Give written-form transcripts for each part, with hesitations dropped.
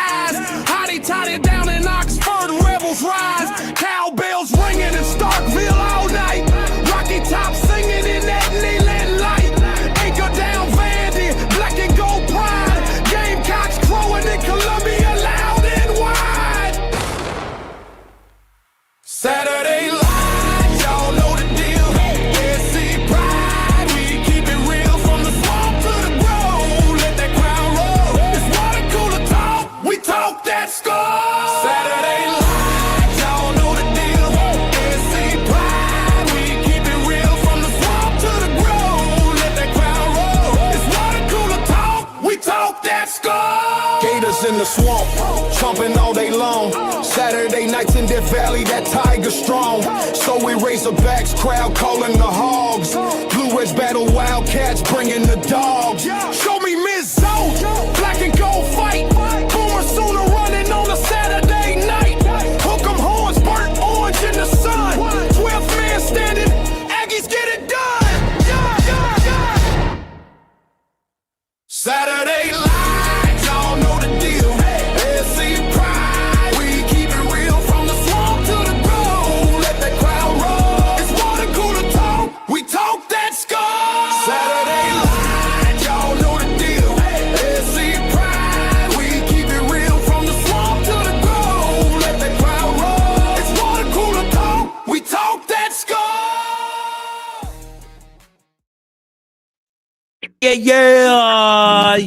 skies. Hotty toddy down in Oxford, rebels rise. Cowbells ringing in Starkville all night. Rocky Top singing in that Leland light. Anchor down Vandy, black and gold pride. Gamecocks crowing in Columbia loud and wide. Saturday light, y'all know the deal. SC pride, we keep it real from the swamp to the grove. Let that crowd roll. It's water cooler talk, we talk that score. Saturday light, y'all know the deal. SC pride, we keep it real from the swamp to the grove. Let that crowd roll. It's water cooler talk, we talk that score. Gators in the swamp, chomping all day long. Saturday nights in Death Valley, that tiger strong. So we Razorbacks, crowd calling the hogs. Blue Ridge battle Wildcats, bringing the dogs. Show me Miss Zoe, black and gold fight. Boomer sooner running on a Saturday night. Hook 'em horns, burnt orange in the sun. 12th man standing, Aggies get it done. Saturday light, y'all know the deal. SC pride, we keep it real from the swamp to the grove. Let that crowd roll. It's water cooler talk, we talk that score. Saturday light, y'all know the deal. SC pride, we keep it real from the swamp to the grove. Let that crowd roll. It's water cooler talk, we talk that score. Yeah,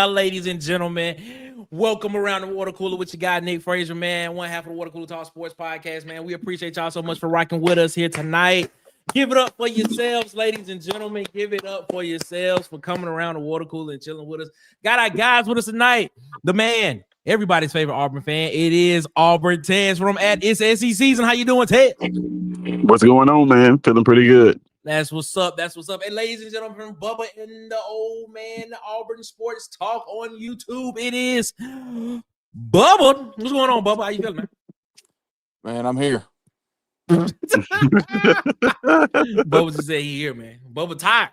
ladies and gentlemen. Welcome around the water cooler with your guy, Nick Frazier, man. One half of the Water Cooler Talk Sports Podcast, man. We appreciate y'all so much for rocking with us here tonight. Give it up for yourselves, ladies and gentlemen. Give it up for yourselves for coming around the water cooler and chilling with us. Got our guys with us tonight. The man, everybody's favorite Auburn fan. It is Auburn Tez from at It's SEC Season. How you doing, Ted? What's going on, man? Feeling pretty good. That's what's up. That's what's up. And ladies and gentlemen, from Bubba and the old man, Auburn Sports Talk on YouTube, it is Bubba. What's going on, Bubba? How you feeling, man? Man, I'm here. Bubba just said he here, man. Bubba tired.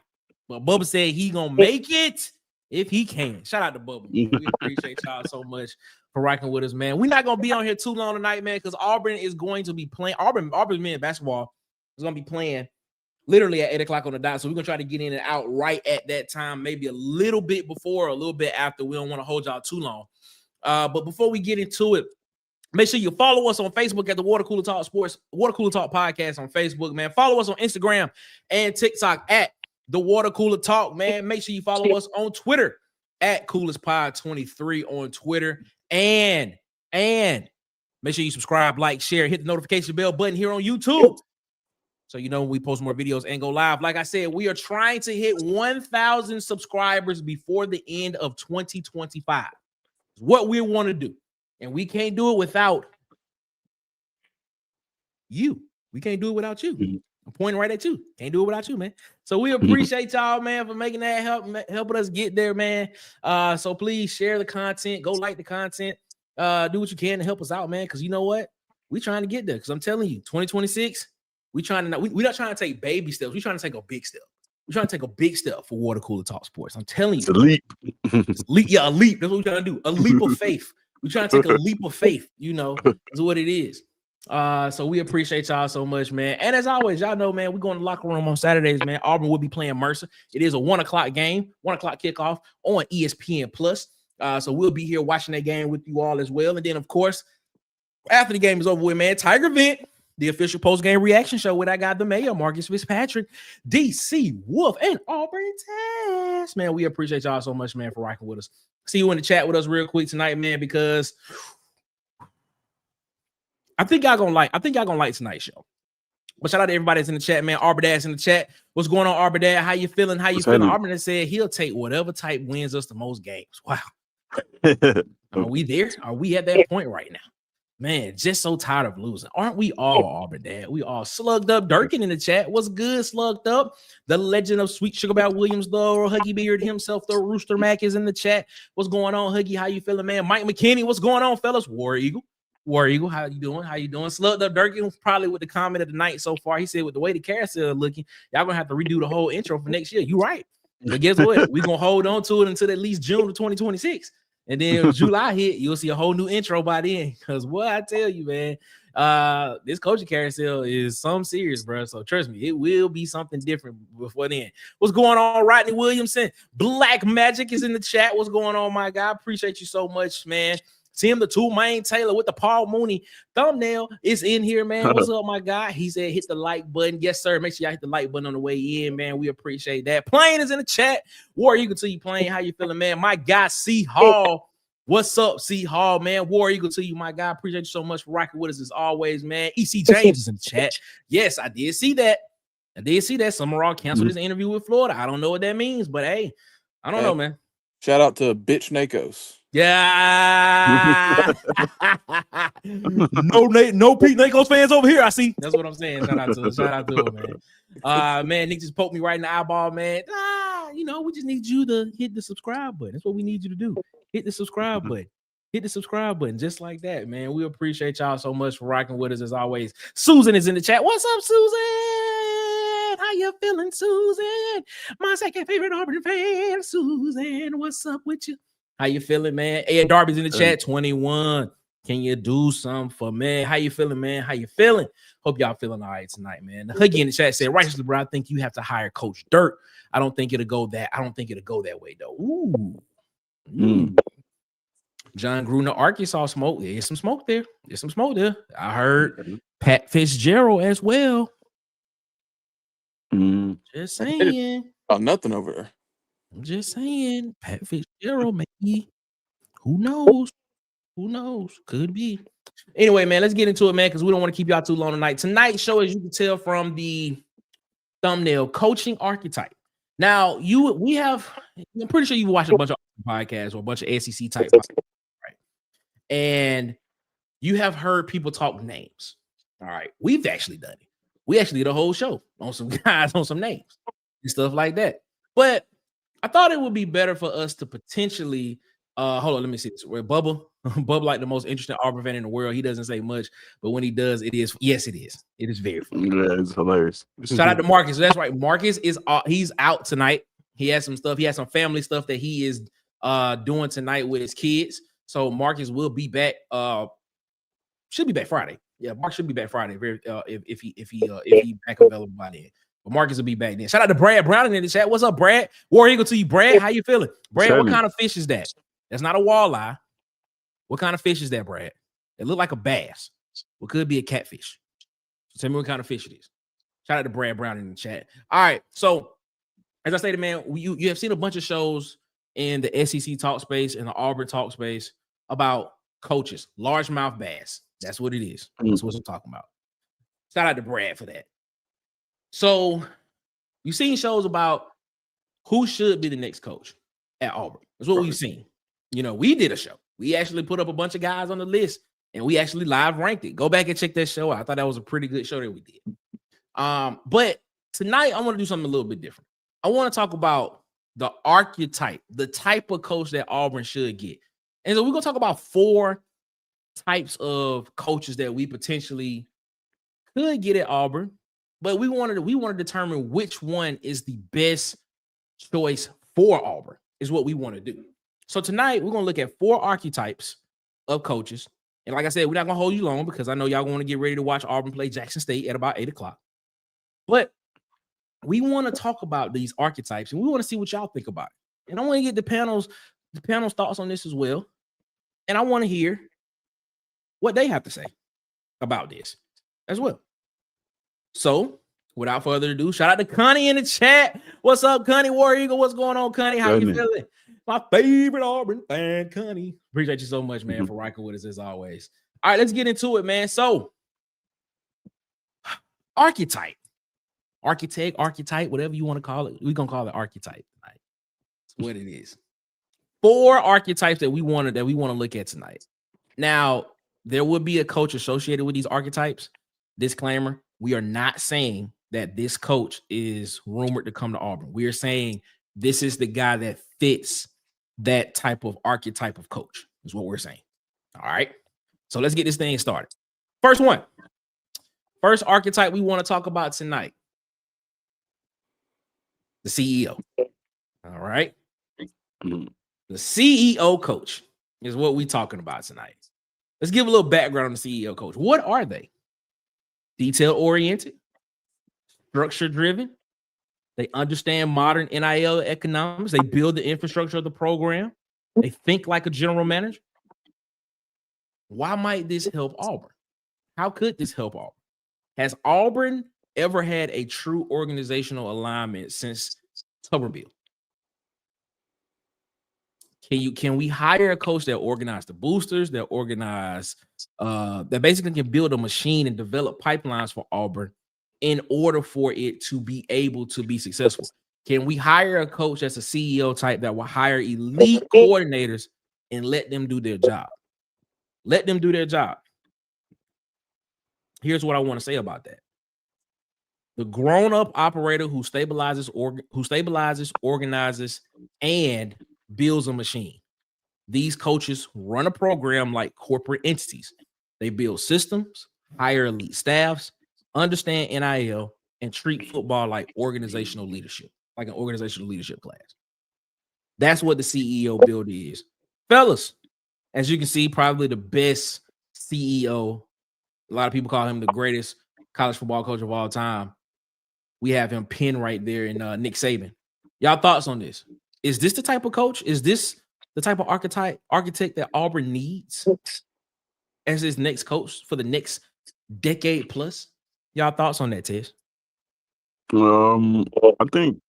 But Bubba said he gonna make it if he can. Shout out to Bubba. We appreciate y'all so much for rocking with us, man. We're not gonna be on here too long tonight, man, because Auburn is going to be playing. Auburn men basketball is gonna be playing literally at 8 o'clock on the dot. So we're gonna try to get in and out right at that time, maybe a little bit before or a little bit after. We don't want to hold y'all too long. But before we get into it, make sure you follow us on Facebook at the Water Cooler Talk Sports, Water Cooler Talk Podcast on Facebook, man. Follow us on Instagram and TikTok at the Water Cooler Talk, man. Make sure you follow us on Twitter at CoolersPod23 on Twitter. And make sure you subscribe, like, share, hit the notification bell button here on YouTube, so you know when we post more videos and go live. Like I said, we are trying to hit 1,000 subscribers before the end of 2025. It's what we want to do. And we can't do it without you. We can't do it without you. I'm pointing right at you. Can't do it without you, man. So we appreciate y'all, man, for making that helping us get there, man. So please share the content. Go like the content. Do what you can to help us out, man, because you know what? We're trying to get there. Because I'm telling you, 2026, we're not trying to take baby steps. We're trying to take a big step. We're trying to take a big step for Water Cooler Talk Sports. I'm telling you. It's a leap. Yeah, a leap. That's what we're trying to do. A leap of faith. We're trying to take a leap of faith, you know, is what it is. So we appreciate y'all so much, man. And as always, y'all know, man, we're going to the locker room on Saturdays, man. Auburn will be playing Mercer. It is a 1 o'clock game, 1 o'clock kickoff on ESPN Plus. So we'll be here watching that game with you all as well. And then, of course, after the game is over with, man, Tiger Vent, the official post-game reaction show with our guy, the mayor, Marcus Fitzpatrick, DC Wolf, and Auburn Test. Man, we appreciate y'all so much, man, for rocking with us. See you in the chat with us real quick tonight, man, because I think y'all gonna like tonight's show. But shout out to everybody that's in the chat, man. Auburn Dad's in the chat. What's going on, Auburn Dad? How you feeling? Auburn Dad said he'll take whatever type wins us the most games. Wow. Are we there? Are we at that point right now? Man, just so tired of losing. Aren't we all, Auburn Dad? We all slugged up. Durkin in the chat. What's good, slugged up? The legend of Sweet Sugar Bout Williams, though. Huggy Beard himself, the Rooster Mac is in the chat. What's going on, Huggy? How you feeling, man? Mike McKinney, what's going on, fellas? War Eagle, how you doing? How you doing? Slugged up Durkin probably with the comment of the night so far. He said with the way the carousel is looking, y'all gonna have to redo the whole intro for next year. You right. But guess what? We're gonna hold on to it until at least June of 2026. And then if July hit, you'll see a whole new intro by then. Because what I tell you, man, this coaching carousel is some serious, bro. So trust me, it will be something different before then. What's going on, Rodney Williamson? Black Magic is in the chat. What's going on, my guy? Appreciate you so much, man. Tim the Two Main Taylor with the Paul Mooney thumbnail is in here, man. What's up, my guy? He said hit the like button. Yes, sir. Make sure y'all hit the like button on the way in, man. We appreciate that. Plane is in the chat. Warrior Eagle to you, Plane. How you feeling, man? My guy, C Hall. What's up, C Hall, man? Warrior Eagle to you, my guy. Appreciate you so much for rocking with us as always, man. EC James is in the chat. Yes, I did see that. Summerall canceled his interview with Florida. I don't know what that means, but hey, I don't know, man. Shout out to Bitch Nakos. Yeah. no Pete Nakos fans over here. I see. That's what I'm saying. Shout out to him, man. Man, Nick just poked me right in the eyeball, man. We just need you to hit the subscribe button. That's what we need you to do. Hit the subscribe button. Hit the subscribe button just like that, man. We appreciate y'all so much for rocking with us as always. Susan is in the chat. What's up, Susan? How you feeling, Susan? My second favorite Auburn fan, Susan. What's up with you? How you feeling, man? Ed Darby's in the chat. 21. Can you do something for me? How you feeling, man? How you feeling? Hope y'all feeling all right tonight, man. Huggy in the chat said, righteously, bro, I think you have to hire Coach Dirt. I don't think it'll go that way, though. Ooh. John Gruden, Arkansas smoke. There's some smoke there. I heard Pat Fitzgerald as well. Just saying. Oh, nothing over there. I'm just saying. Pat Fitzgerald, maybe. Who knows? Could be. Anyway, man, let's get into it, man, because we don't want to keep y'all too long tonight. Tonight's show, as you can tell from the thumbnail, coaching archetype. Now, I'm pretty sure you've watched a bunch of podcasts or a bunch of SEC type podcasts, right? And you have heard people talk names. All right. We've actually done it. We actually did a whole show on some guys on some names and stuff like that. But I thought it would be better for us to potentially hold on, let me see this. Where Bubba, like the most interesting Auburn fan in the world. He doesn't say much, but when he does, it is. Yes, it is. It is very funny. Yeah, it's hilarious. Shout out to Marcus. That's right. Marcus is he's out tonight. He has some stuff. He has some family stuff that he is doing tonight with his kids. So Marcus will be back. Should be back Friday. Yeah, Mark should be back Friday if he back available by then. But Marcus will be back then. Shout out to Brad Browning in the chat. What's up, Brad? War Eagle to you, Brad. How you feeling? Brad, what kind of fish is that? That's not a walleye. What kind of fish is that, Brad? It looked like a bass. What could be a catfish? So tell me what kind of fish it is. Shout out to Brad Brown in the chat. All right. So, as I stated, man, you have seen a bunch of shows in the SEC talk space and the Auburn talk space about coaches, largemouth bass. That's what it is. That's what we're talking about. Shout out to Brad for that. So, you've seen shows about who should be the next coach at Auburn. That's what we've seen. We did a show. We actually put up a bunch of guys on the list, and we actually live ranked it. Go back and check that show out. I thought that was a pretty good show that we did. But tonight, I want to do something a little bit different. I want to talk about the archetype, the type of coach that Auburn should get. And so we're going to talk about 4 types of coaches that we potentially could get at Auburn. But we want to determine which one is the best choice for Auburn, is what we want to do. So tonight, we're going to look at 4 archetypes of coaches. And like I said, we're not going to hold you long because I know y'all want to get ready to watch Auburn play Jackson State at about 8 o'clock. But we want to talk about these archetypes, and we want to see what y'all think about it. And I want to get the panel's thoughts on this as well. And I want to hear what they have to say about this as well. So, without further ado, shout out to Connie in the chat. What's up, Connie? War Eagle, what's going on, Connie? How you feeling? My favorite Auburn fan, Connie. Appreciate you so much, man, for rocking with us as always. All right, let's get into it, man. So, archetype, architect, archetype, whatever you want to call it. We're going to call it archetype tonight. That's what it is. 4 archetypes that we want to look at tonight. Now, there will be a coach associated with these archetypes. Disclaimer, we are not saying that this coach is rumored to come to Auburn. We are saying this is the guy that fits that type of archetype of coach, is what we're saying. All right. So let's get this thing started. First archetype we want to talk about tonight. The CEO. All right. The CEO coach. is what we talking about tonight. Let's give a little background on the CEO coach. What are they? Detail oriented, structure driven. They understand modern NIL economics. They build the infrastructure of the program. They think like a general manager. Why might this help Auburn? How could this help Auburn? Has Auburn ever had a true organizational alignment since Tuberville? Can we hire a coach that organize the boosters, that organize that basically can build a machine and develop pipelines for Auburn in order for it to be able to be successful? Can we hire a coach that's a CEO type that will hire elite coordinators and let them do their job? Let them do their job. Here's what I want to say about that. The grown-up operator who stabilizes, organizes, and builds a machine. These coaches run a program like corporate entities. They build systems, hire elite staffs, understand NIL, and treat football like organizational leadership, like an organizational leadership class. That's what the CEO build is. Fellas, as you can see, probably the best CEO. A lot of people call him the greatest college football coach of all time. We have him pinned right there in Nick Saban. Y'all thoughts on this? Is this the type of coach? Is this the type of architect that Auburn needs as his next coach for the next decade plus? Y'all thoughts on that, Tess? I think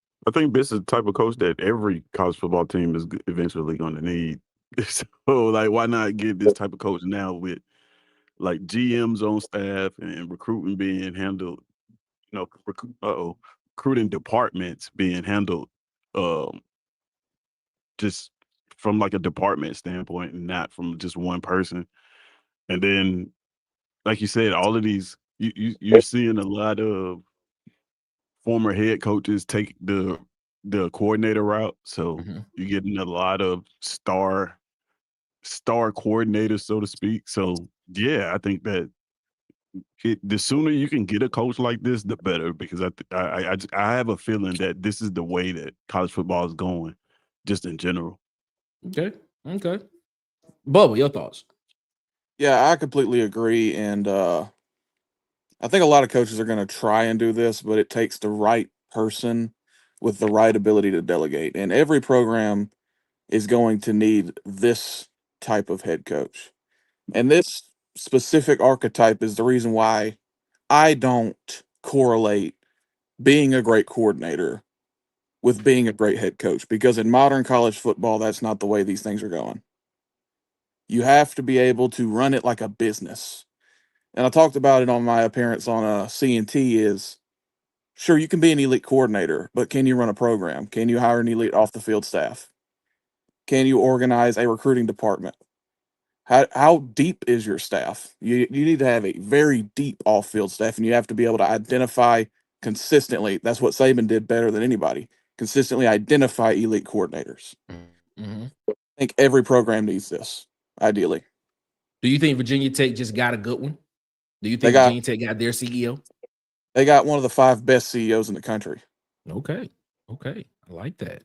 this is the type of coach that every college football team is eventually going to need. So, like, why not get this type of coach now with like GMs on staff and recruiting being handled, recruiting departments being handled just from like a department standpoint and not from just one person. And then, like you said, all of these, you're seeing a lot of former head coaches take the coordinator route. So you're getting a lot of star coordinators, so to speak. So yeah, I think that the sooner you can get a coach like this, the better, because I have a feeling that this is the way that college football is going, just in general. Okay. Bubba, your thoughts? Yeah, I completely agree. And I think a lot of coaches are going to try and do this, but it takes the right person with the right ability to delegate. And every program is going to need this type of head coach. And this specific archetype is the reason why I don't correlate being a great coordinator with being a great head coach, because in modern college football, that's not the way these things are going. You have to be able to run it like a business. And I talked about it on my appearance on CNT is, sure, you can be an elite coordinator, but can you run a program? Can you hire an elite off the field staff? Can you organize a recruiting department? How deep is your staff? You need to have a very deep off field staff, and you have to be able to identify consistently. That's what Saban did better than anybody. Consistently identify elite coordinators. I think every program needs this, ideally. Do you think Virginia Tech just got a good one? Do you think Virginia Tech got their CEO? They got one of the 5 best CEOs in the country. Okay. I like that.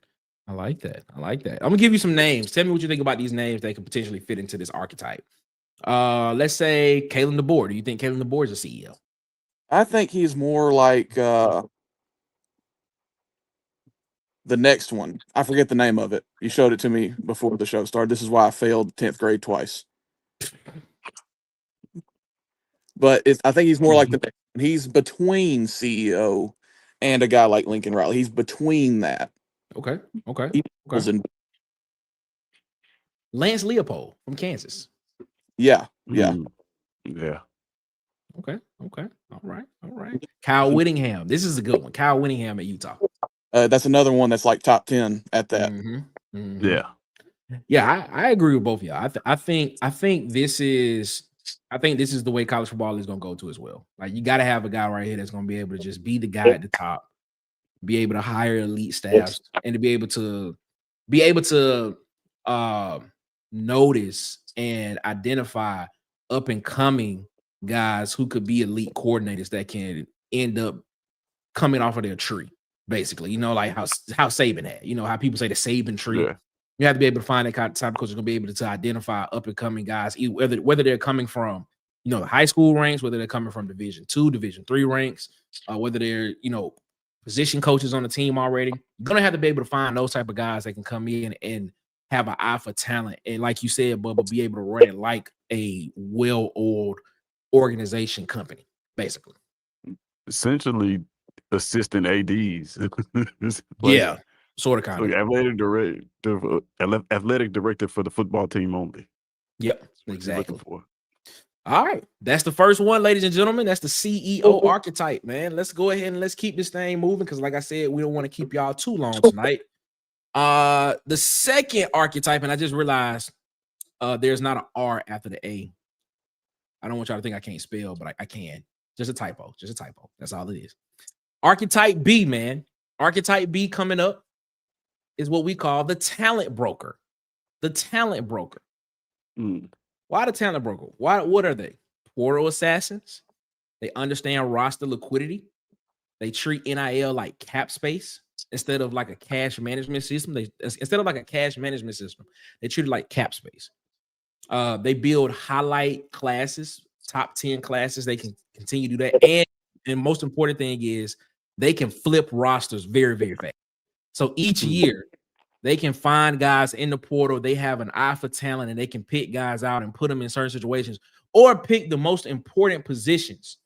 I'm gonna give you some names. Tell me what you think about these names that could potentially fit into this archetype. Let's say Kalen DeBoer. Do you think Kalen DeBoer is a CEO? I think he's more like the next one. I forget the name of it. You showed it to me before the show started. This is why I failed 10th grade twice. But I think he's more like the. He's between CEO and a guy like Lincoln Riley. He's between that. Okay. Lance Leopold from Kansas. Yeah. Yeah. Okay. All right. Kyle Whittingham. This is a good one. Kyle Whittingham at Utah. That's another one that's like top 10 at that. Yeah. I agree with both of y'all. I think this is the way college football is going to go to as well. Like, you got to have a guy right here that's going to be able to just be the guy at the top, be able to hire elite staffs, and to be able to notice and identify up and coming guys who could be elite coordinators that can end up coming off of their tree, basically. Like how Saban had. How people say the Saban tree. You have to be able to find that kind of type of coach that's going to be able to identify up and coming guys, whether they're coming from, the high school ranks, whether they're coming from Division II, Division III ranks, whether they're, position coaches on the team already. You're going to have to be able to find those type of guys that can come in and have an eye for talent. And like you said, Bubba, be able to run it like a well-oiled organization company, basically. Essentially, assistant ADs. Yeah, sort of kind of. Athletic director for the football team only. Yep, exactly. Looking for. All right, that's the first one, ladies and gentlemen. That's the CEO archetype, man. Let's go ahead and let's keep this thing moving because, like I said, we don't want to keep y'all too long tonight. The second archetype, and I just realized there's not an R after the A. I don't want y'all to think I can't spell, but I can. Just a typo. That's all it is. Archetype B, man. Archetype B coming up is what we call the talent broker. The talent broker. Why the talent broker? What are they? Portal assassins. They understand roster liquidity. They treat NIL like cap space instead of like a cash management system. They treat it like cap space. They build highlight classes, top 10 classes. They can continue to do that. And most important thing is they can flip rosters very, very fast. So each year they can find guys in the portal. They have an eye for talent and they can pick guys out and put them in certain situations or pick the most important positions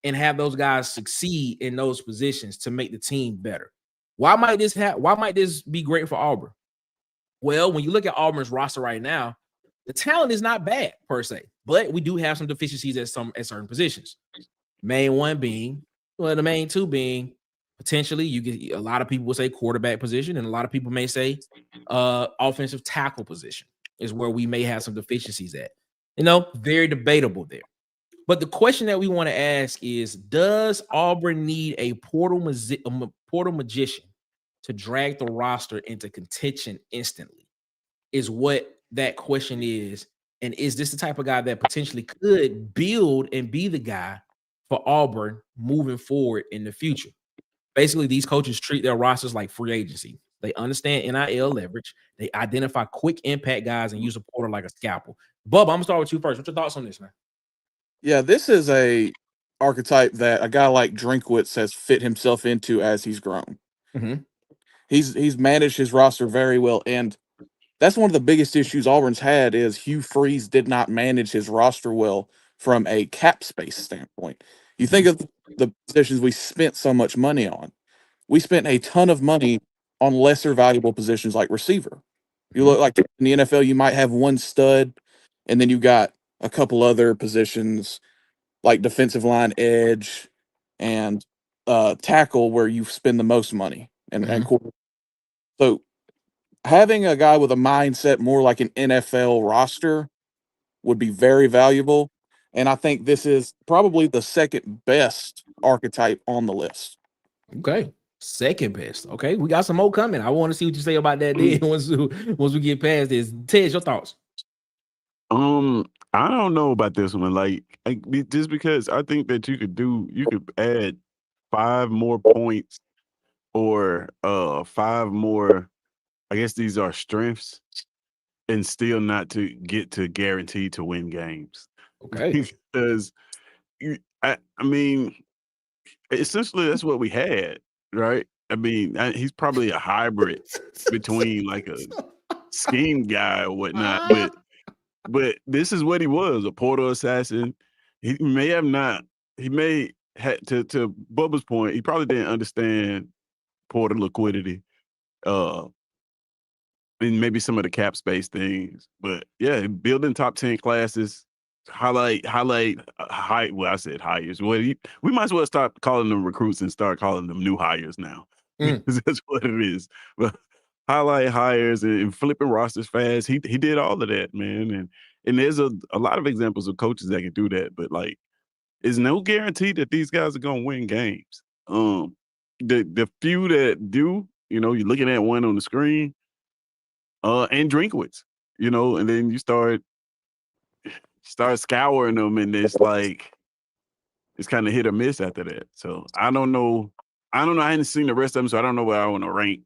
and have those guys succeed in those positions to make the team better. Why might this be great for Auburn? Well, when you look at Auburn's roster right now, the talent is not bad per se, but we do have some deficiencies at certain positions. The main two being potentially you get a lot of people will say quarterback position, and a lot of people may say offensive tackle position is where we may have some deficiencies at. Very debatable there. But the question that we want to ask is, does Auburn need a portal magician to drag the roster into contention instantly? Is what that question is. And is this the type of guy that potentially could build and be the guy for Auburn moving forward in the future? Basically, these coaches treat their rosters like free agency. They understand NIL leverage. They identify quick impact guys and use a portal like a scalpel. Bubba, I'm going to start with you first. What's your thoughts on this, man? Yeah, this is a archetype that a guy like Drinkwitz has fit himself into as he's grown. Mm-hmm. He's managed his roster very well, and that's one of the biggest issues Auburn's had is Hugh Freeze did not manage his roster well from a cap space standpoint. You think of the positions we spent so much money on. We spent a ton of money on lesser valuable positions like receiver. You look like in the NFL, you might have one stud, and then you got a couple other positions like defensive line edge and tackle where you spend the most money. And so having a guy with a mindset more like an NFL roster would be very valuable. And I think this is probably the second best archetype on the list. Okay. Second best. Okay. We got some more coming. I want to see what you say about that then once we get past this. Ted, your thoughts? I don't know about this one. Like just because I think that you could add 5 more points or 5 more, I guess these are strengths, and still not to get to guaranteed to win games. Okay. Because I mean, essentially that's what we had, right? I mean, he's probably a hybrid between like a scheme guy or whatnot, but this is what he was, a portal assassin. He may have had to Bubba's point, he probably didn't understand portal liquidity. And maybe some of the cap space things, but yeah, building top 10 classes, highlight high. Well, I said hires. Well, we might as well stop calling them recruits and start calling them new hires now. Because that's what it is. But highlight hires and flipping rosters fast. He did all of that, man. And there's a lot of examples of coaches that can do that, but like, it's no guarantee that these guys are gonna win games. The few that do, you're looking at one on the screen. And Drinkwitz, and then you start scouring them, and it's like it's kind of hit or miss after that. So I don't know. I hadn't seen the rest of them, so I don't know where I want to rank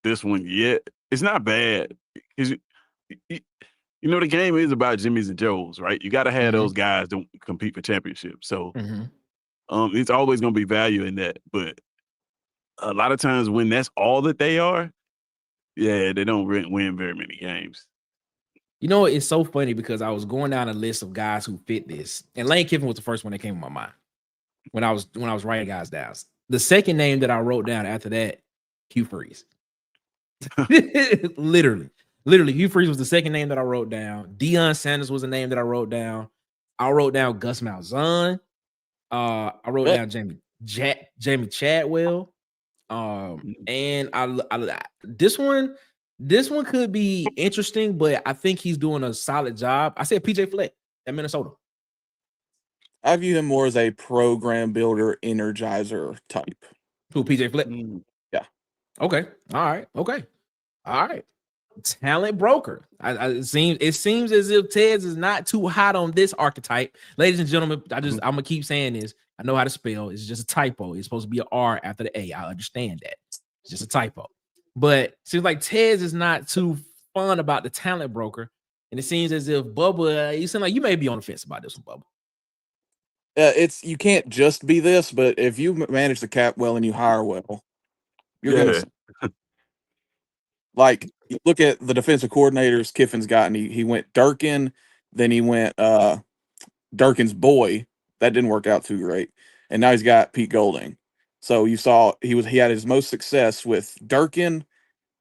this one yet. it's not bad. 'Cause you know, the game is about Jimmys and Joes, right? You got to have those guys that compete for championships. So it's always going to be value in that. But a lot of times when that's all that they are, yeah, they don't win very many games. You know, it's so funny because I was going down a list of guys who fit this, and Lane Kiffin was the first one that came to my mind when I was writing guys down. The second name that I wrote down after that, Hugh Freeze. Literally, Hugh Freeze was the second name that I wrote down. Deion Sanders was a name that I wrote down. I wrote down Gus Malzahn. I wrote down Jamie Chadwell. And I this one could be interesting, but I think he's doing a solid job. I said PJ Fleck at Minnesota. I view him more as a program builder, energizer type. Who, PJ Fleck? Yeah. Okay. All right. Talent broker. It seems as if Tez is not too hot on this archetype. Ladies and gentlemen, I'm gonna keep saying this. I know how to spell. It's just a typo. It's supposed to be an R after the A. I understand that. It's just a typo. But seems like Tez is not too fun about the talent broker. And it seems as if Bubba, you seem like you may be on the fence about this one, Bubba. You can't just be this, but if you manage the cap well and you hire well, you're gonna like look at the defensive coordinators Kiffin's gotten. He went Durkin, then he went Durkin's boy. That didn't work out too great. And now he's got Pete Golding. So you saw he had his most success with Durkin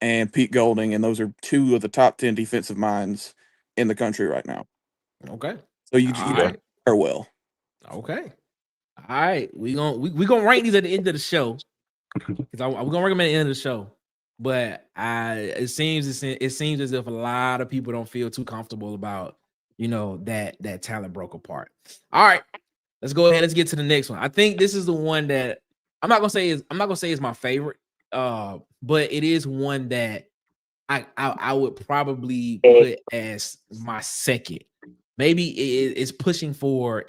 and Pete Golding, and those are two of the top 10 defensive minds in the country right now. Okay. So you hire well. Okay. All right. We gonna rank these at the end of the show. Because we're gonna rank them at the end of the show. But it seems as if a lot of people don't feel too comfortable about, you know, that talent broker part. All right. Let's go ahead. Let's get to the next one. I think this is the one that I'm not gonna say is my favorite, but it is one that I would probably put as my second. Maybe it's pushing for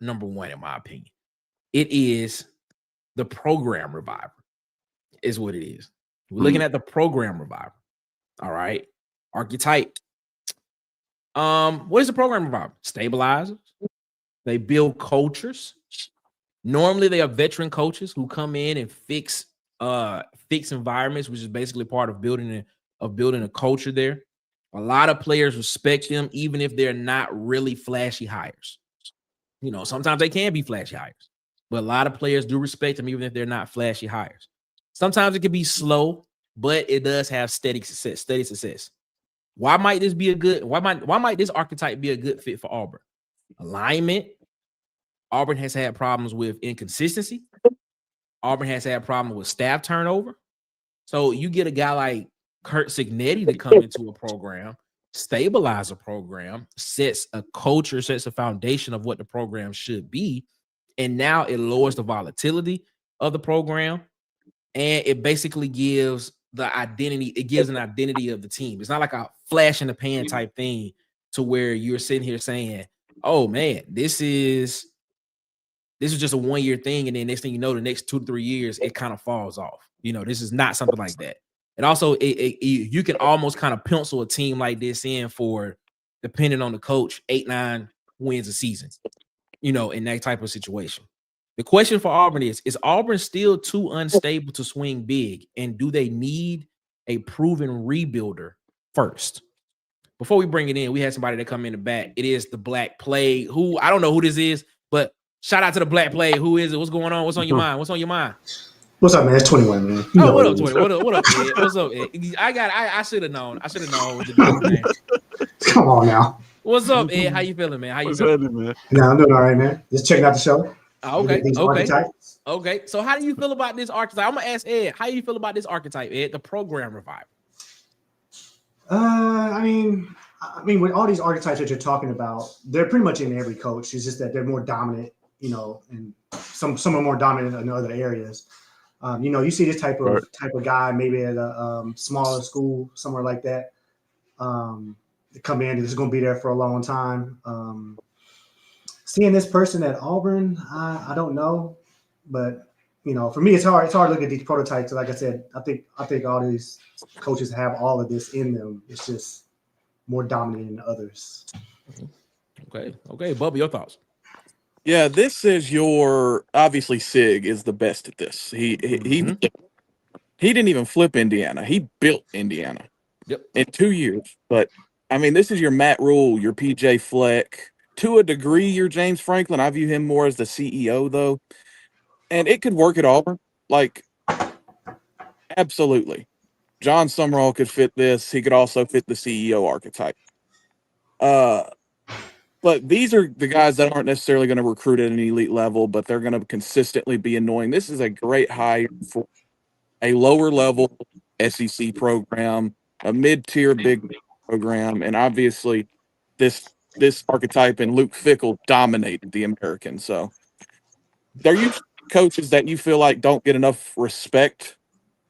number one in my opinion. It is the program reviver, is what it is. We're looking at the program reviver. All right, archetype. What is the program reviver? Stabilizers. They build cultures. Normally, they are veteran coaches who come in and fix environments, which is basically part of building a culture there. A lot of players respect them, even if they're not really flashy hires. You know, sometimes they can be flashy hires, but a lot of players do respect them, even if they're not flashy hires. Sometimes it can be slow, but it does have steady success. Why might this archetype be a good fit for Auburn? Alignment. Auburn has had problems with inconsistency. Auburn has had problems with staff turnover. So you get a guy like Kurt Signetti to come into a program, stabilize a program, sets a culture, sets a foundation of what the program should be. And now it lowers the volatility of the program. And it basically gives the identity. It gives an identity of the team. It's not like a flash in the pan type thing to where you're sitting here saying, oh man, this is just a 1 year thing. And then next thing you know, the next 2 to 3 years, it kind of falls off. You know, this is not something like that. And also you can almost kind of pencil a team like this in for, depending on the coach, 8-9 wins a season, you know, in that type of situation. The question for Auburn is Auburn still too unstable to swing big? And do they need a proven rebuilder first? Before we bring it in, we had somebody that come in the back. It is the Black Plague, who I don't know who this is, but shout out to the Black Plague. Who is it? What's going on? What's on your mind? What's on your mind? What's up, man? It's 21, man. You what up, 20? What up, Ed? What's up, Ed? I should have known. I should have known what to do, man. Come on now. What's up, Ed? How you feeling, man? What's happening, man? Nah, I'm doing all right, man. Just checking out the show. Okay. So how do you feel about this archetype? I'm gonna ask Ed. How do you feel about this archetype, Ed? The program revival. I mean, with all these archetypes that you're talking about, they're pretty much in every coach. It's just that they're more dominant, you know, and some are more dominant in other areas. You know, you see this type of guy maybe at a smaller school, somewhere like that. They come in, it's going to be there for a long time. Seeing this person at Auburn, I don't know, but for me, it's hard. It's hard to look at these prototypes. Like I said, I think all these coaches have all of this in them. It's just more dominant than others. Okay, Bubba, your thoughts? Yeah, this is obviously Sig is the best at this. He didn't even flip Indiana. He built Indiana. Yep. In 2 years. But I mean, this is your Matt Rule, your PJ Fleck. To a degree, your James Franklin. I view him more as the CEO though. And it could work at Auburn. Like, absolutely. John Summerall could fit this. He could also fit the CEO archetype. But these are the guys that aren't necessarily going to recruit at an elite level, but they're going to consistently be annoying. This is a great hire for a lower level SEC program, a mid-tier big program, and obviously this archetype and Luke Fickell dominated the American. So they're usually coaches that you feel like don't get enough respect,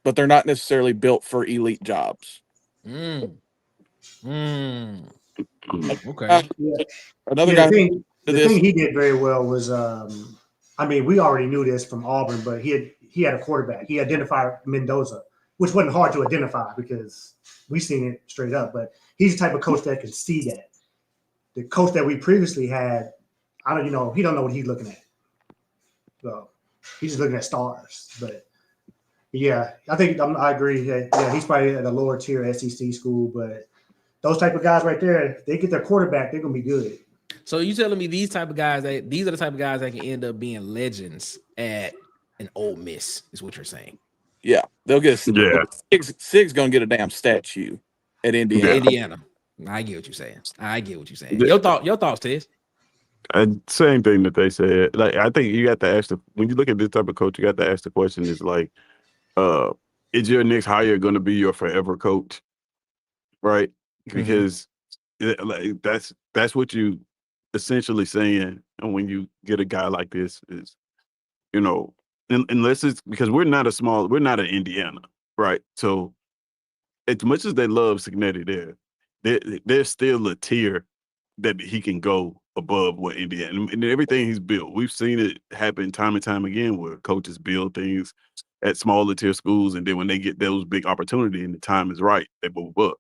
but they're not necessarily built for elite jobs. Okay. Another guy. The thing he did very well was, we already knew this from Auburn, but he had a quarterback. He identified Mendoza, which wasn't hard to identify because we seen it straight up. But he's the type of coach that can see that. The coach that we previously had, he don't know what he's looking at. So he's just looking at stars. But yeah, I agree that he's probably at a lower tier SEC school, but those type of guys right there, if they get their quarterback, they're gonna be good. So you telling me these are the type of guys that can end up being legends at an Ole Miss, is what you're saying? Yeah, they'll get Sig's gonna get a damn statue at Indiana. Indiana. I get what you're saying. Your thoughts, Tez? Same thing that they said. Like, I think you got to ask when you look at this type of coach, you got to ask the question: is like, is your next hire going to be your forever coach? Right? Because like that's what you essentially saying. And when you get a guy like this, is unless it's because we're not an Indiana, right? So as much as they love Signetti, there's still a tier that he can go above what Indiana and everything he's built. We've seen it happen time and time again where coaches build things at smaller tier schools, and then when they get those big opportunities and the time is right, they move up.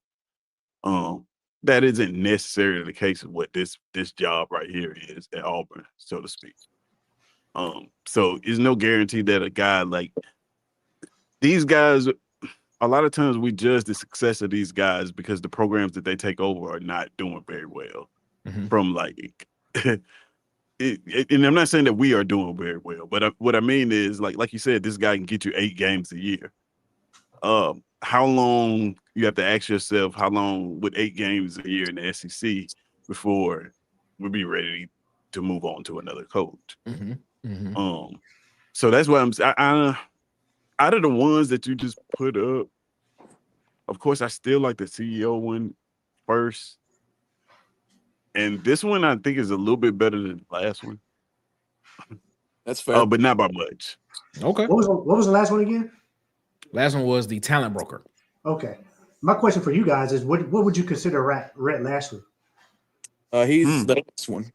That isn't necessarily the case of what this job right here is at Auburn, so to speak. So there's no guarantee that a guy like these guys, a lot of times we judge the success of these guys because the programs that they take over are not doing very well. From like, and I'm not saying that we are doing very well, but what I mean is like you said, this guy can get you 8 games a year. How long you have to ask yourself, how long with 8 games a year in the SEC before we'll be ready to move on to another coach? So that's what I out of the ones that you just put up, of course, I still like the CEO one first. And this one I think is a little bit better than the last one. That's fair. But not by much. Okay. What was the last one again? Last one was the talent broker. Okay. My question for you guys is what would you consider Rhett Lashley? He's the next one.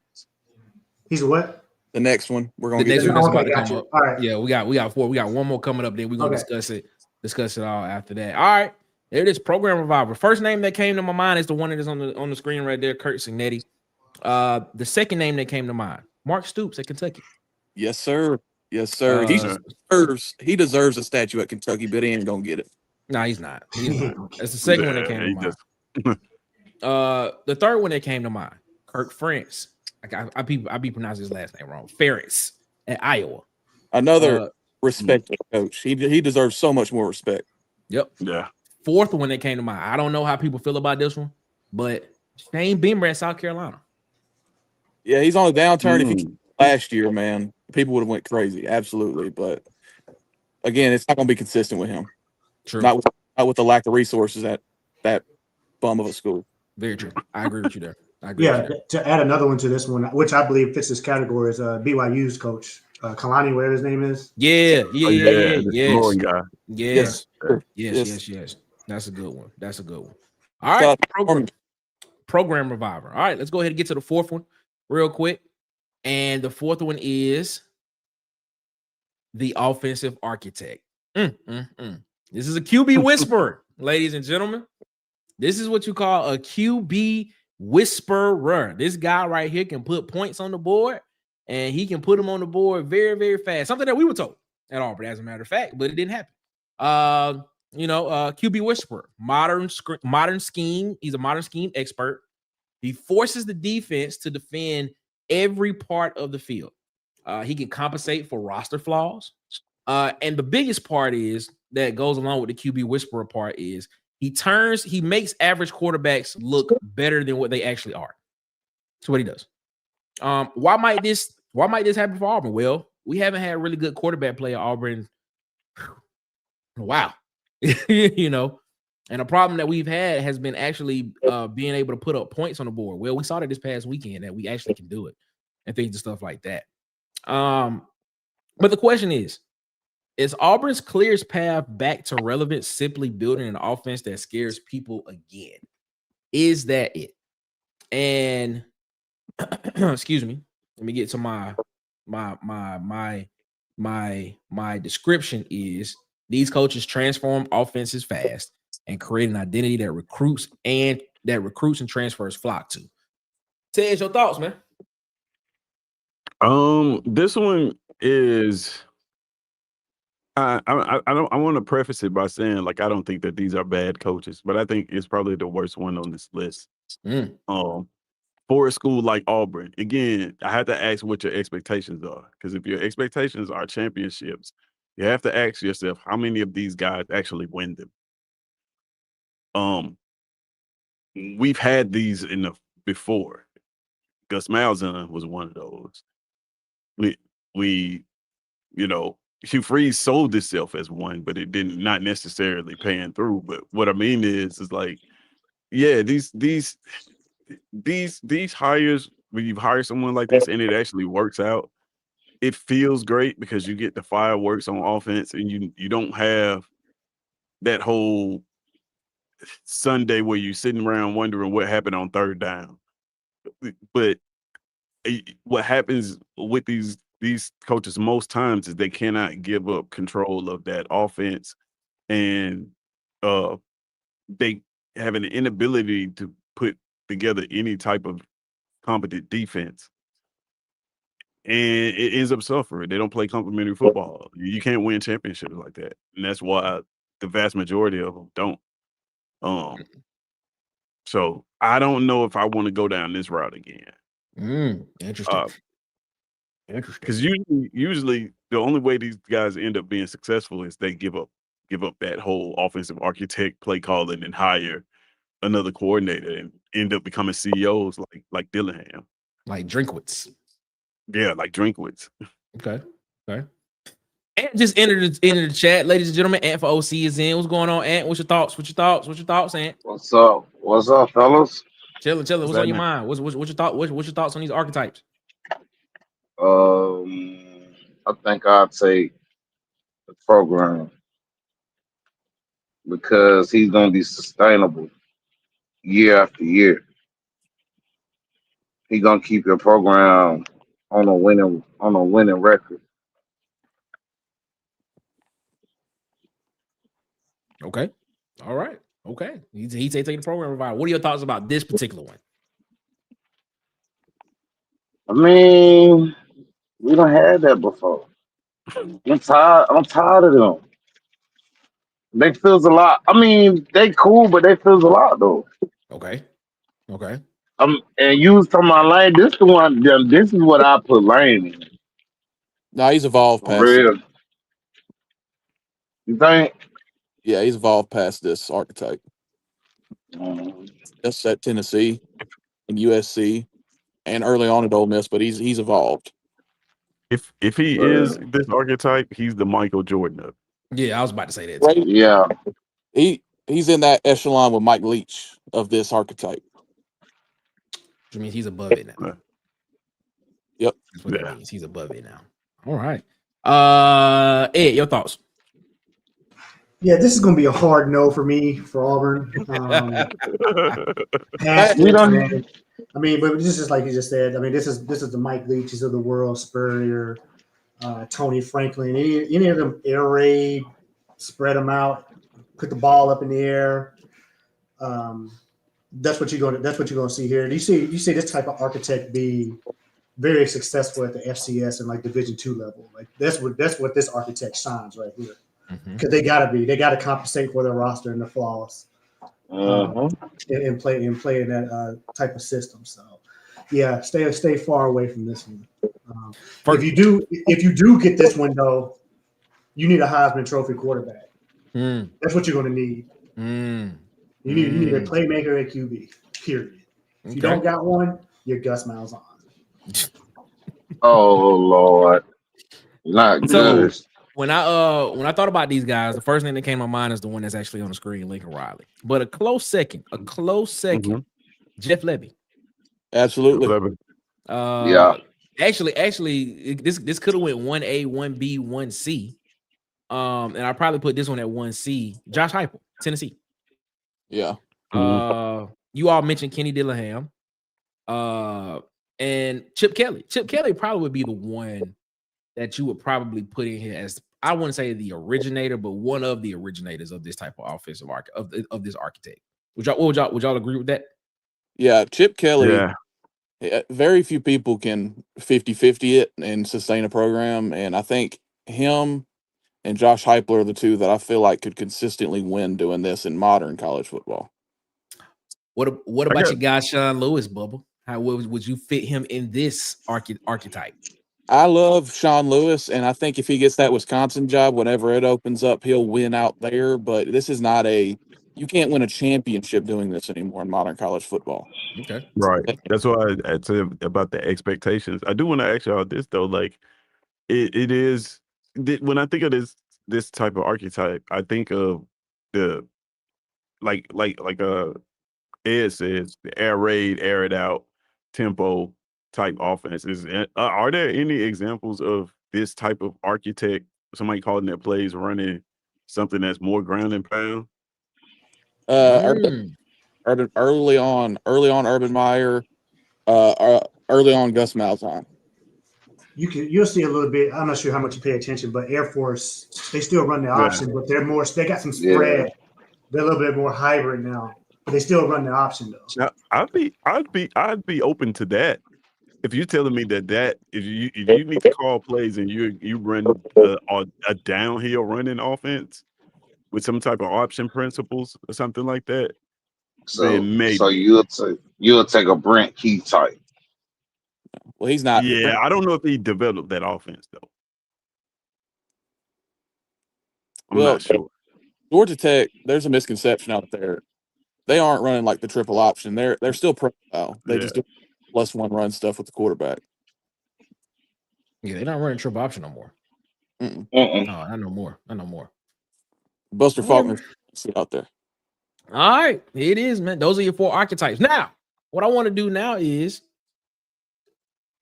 He's what? The next one. We're gonna the next get one Okay, that's about to come up. All right. Yeah, we got 4. We got one more coming up. Then we're gonna Okay. discuss it all after that. All right. There it is. Program Reviver. First name that came to my mind is the one that is on the screen right there, Kurt Signetti. The second name that came to mind, Mark Stoops at Kentucky. Yes, sir. He deserves a statue at Kentucky, but he ain't gonna get it. No, he's not. That's the second one that came to mind. The third one that came to mind, Kirk Ferentz. I be pronouncing his last name wrong. Ferentz at Iowa. Another respected coach. He deserves so much more respect. Yep. Yeah. Fourth one that came to mind. I don't know how people feel about this one, but Shane Beamer at South Carolina. Yeah, he's on a downturn. If he last year, man, people would have went crazy. Absolutely, but again, it's not going to be consistent with him. True. Not with the lack of resources at that bum of a school. Very true. I agree with you there. To add another one to this one, which I believe fits this category, is BYU's coach, Kalani, whatever his name is. Yeah. Yes. Guy. Yes. That's a good one. All right. Program Reviver. All right, let's go ahead and get to the fourth one real quick. And the fourth one is the offensive architect. This is a QB whisperer, ladies and gentlemen. This is what you call a QB whisperer. This guy right here can put points on the board, and he can put them on the board very, very fast. Something that we were told at Auburn, as a matter of fact, but it didn't happen. QB whisperer, modern scheme. He's a modern scheme expert. He forces the defense to defend every part of the field. He can compensate for roster flaws. And the biggest part is that goes along with the QB whisperer part is he makes average quarterbacks look better than what they actually are. That's what he does. Why might this happen for Auburn? Well, we haven't had really good quarterback play at Auburn. Wow. And a problem that we've had has been actually being able to put up points on the board. Well, we saw that this past weekend that we actually can do it and things and stuff like that. But the question is Auburn's clearest path back to relevance simply building an offense that scares people again? Is that it? And excuse me, let me get to my description is these coaches transform offenses fast and create an identity that recruits and transfers flock to. Ted, your thoughts, man? This one is I want to preface it by saying, like, I don't think that these are bad coaches, but I think it's probably the worst one on this list. For a school like Auburn, again, I have to ask what your expectations are, because if your expectations are championships, you have to ask yourself how many of these guys actually win them. We've had these before. Gus Malzahn was one of those. Hugh Freeze sold itself as one, but it not necessarily paying through. But what I mean is like, yeah, these hires, when you hire someone like this and it actually works out, it feels great because you get the fireworks on offense, and you don't have that whole Sunday where you're sitting around wondering what happened on third down. But what happens with these coaches most times is they cannot give up control of that offense, and they have an inability to put together any type of competent defense, and it ends up suffering. They don't play complementary football. You can't win championships like that, and that's why the vast majority of them don't. So I don't know if I want to go down this route again. Interesting. Because usually the only way these guys end up being successful is they give up that whole offensive architect play calling and hire another coordinator and end up becoming CEOs like Dillingham. Like Drinkwitz. Yeah, like Drinkwitz. Okay. Ant just entered the chat, ladies and gentlemen. Ant for OC is in. What's going on, Ant? What's your thoughts, Ant? What's up, fellas? Chilling. What's on your mind? What's your thought? What's your thoughts on these archetypes? I think I'd take the program because he's gonna be sustainable year after year. He's gonna keep your program on a winning record. Okay. All right. Okay. He's taking the program provider. What are your thoughts about this particular one? I mean, we don't have that before. I'm tired of them. They feels a lot. I mean, they cool, but they feels a lot though. Okay. And you was talking about Lane. This the one. This is what I put Lane in. No, he's evolved past Real. it. You think? Yeah, he's evolved past this archetype. That's at Tennessee and USC and early on at Ole Miss, but he's evolved. If he is this archetype, he's the Michael Jordan of. Yeah, I was about to say that. Right? Yeah. He's in that echelon with Mike Leach of this archetype. Which means he's above it now. Yep. That's what it means. He's above it now. All right. Ed, your thoughts? Yeah, this is going to be a hard no for me for Auburn. But this is like you just said. I mean, this is the Mike Leaches of the world, Spurrier, Tony Franklin, any of them air raid, spread them out, put the ball up in the air. That's what you're going to see here. You see this type of architect be very successful at the FCS and like Division II level. Like that's what this architect shines right here. Because they gotta compensate for their roster and their flaws, and play in that type of system. So yeah, stay far away from this one. If you do get this one though, you need a Heisman Trophy quarterback. That's what you're going to need. You need a playmaker at QB. Period. If you don't got one, you're Gus Malzahn. Oh Lord, not So good. when I thought about these guys, the first thing that came to my mind is the one that's actually on the screen, Lincoln Riley. But a close second, Jeff Levy. Absolutely. Yeah. Actually, this could have went 1A, 1B, 1C. And I probably put this one at 1C. Josh Heupel, Tennessee. Yeah. You all mentioned Kenny Dillingham. And Chip Kelly. Chip Kelly probably would be the one that you would probably put in here as, I wouldn't say the originator, but one of the originators of this type of offensive of this architect. Would y'all agree with that? Yeah, Chip Kelly. Yeah. Very few people can 50-50 it and sustain a program, and I think him and Josh Heupel are the two that I feel like could consistently win doing this in modern college football. What about your guy Sean Lewis, Bubba? How would you fit him in this archetype? I love Sean Lewis, and I think if he gets that Wisconsin job, whenever it opens up, he'll win out there. But this is not you can't win a championship doing this anymore in modern college football. Okay. Right. That's why I said about the expectations. I do want to ask y'all this though. Like, it is when I think of this type of archetype, I think of the like Ed says, the air raid, air it out, tempo type offenses. Are there any examples of this type of architect, somebody calling their plays running something that's more ground and pound? Early on Urban Meyer, early on Gus Malzahn. You'll see a little bit. I'm not sure how much you pay attention, but Air Force, they still run the option, but they got some spread. Yeah. They're a little bit more hybrid now, but they still run the option though. Now, I'd be open to that. If you're telling me that if you need to call plays and you run a downhill running offense with some type of option principles or something like that, then maybe. So you'll take a Brent Key type. Well, he's not. Yeah, I don't know if he developed that offense though. I'm not sure. Georgia Tech, there's a misconception out there. They aren't running like the triple option. They're still profile. They just do +1 run stuff with the quarterback. Yeah, they're not running triple option no more. No, not no more. Buster Faulkner out there. All right, it is, man. Those are your 4 archetypes. Now, what I want to do now is,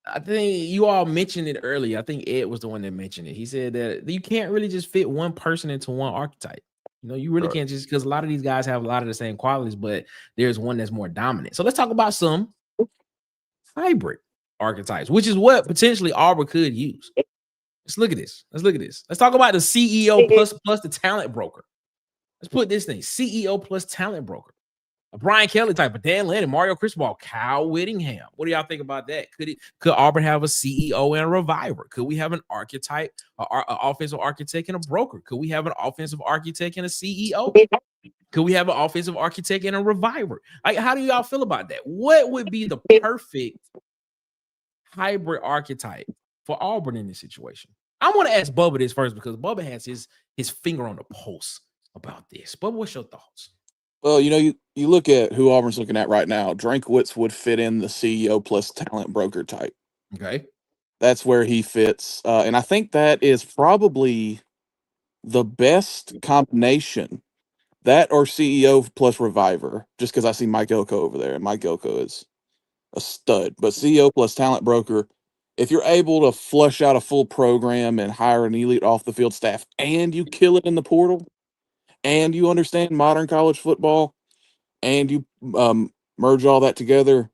I think you all mentioned it earlier. I think Ed was the one that mentioned it. He said that you can't really just fit one person into one archetype. You really can't, just because a lot of these guys have a lot of the same qualities, but there's one that's more dominant. So let's talk about some hybrid archetypes, which is what potentially Auburn could use. Let's look at this. Let's talk about the CEO plus the talent broker. Let's put this thing: CEO plus talent broker. A Brian Kelly type of Dan Lennon, Mario Cristobal, Kyle Whittingham. What do y'all think about that? Could Auburn have a CEO and a reviver? Could we have an archetype, an offensive architect and a broker? Could we have an offensive architect and a CEO? Could we have an offensive architect and a reviver? Like, how do y'all feel about that? What would be the perfect hybrid archetype for Auburn in this situation? I want to ask Bubba this first because Bubba has his finger on the pulse about this. Bubba, what's your thoughts? Well, you look at who Auburn's looking at right now. Drinkwitz would fit in the CEO plus talent broker type. Okay. That's where he fits. And I think that is probably the best combination. That or CEO plus reviver, just because I see Mike Elko over there. And Mike Elko is a stud. But CEO plus talent broker, if you're able to flush out a full program and hire an elite off the field staff and you kill it in the portal, and you understand modern college football, and you merge all that together,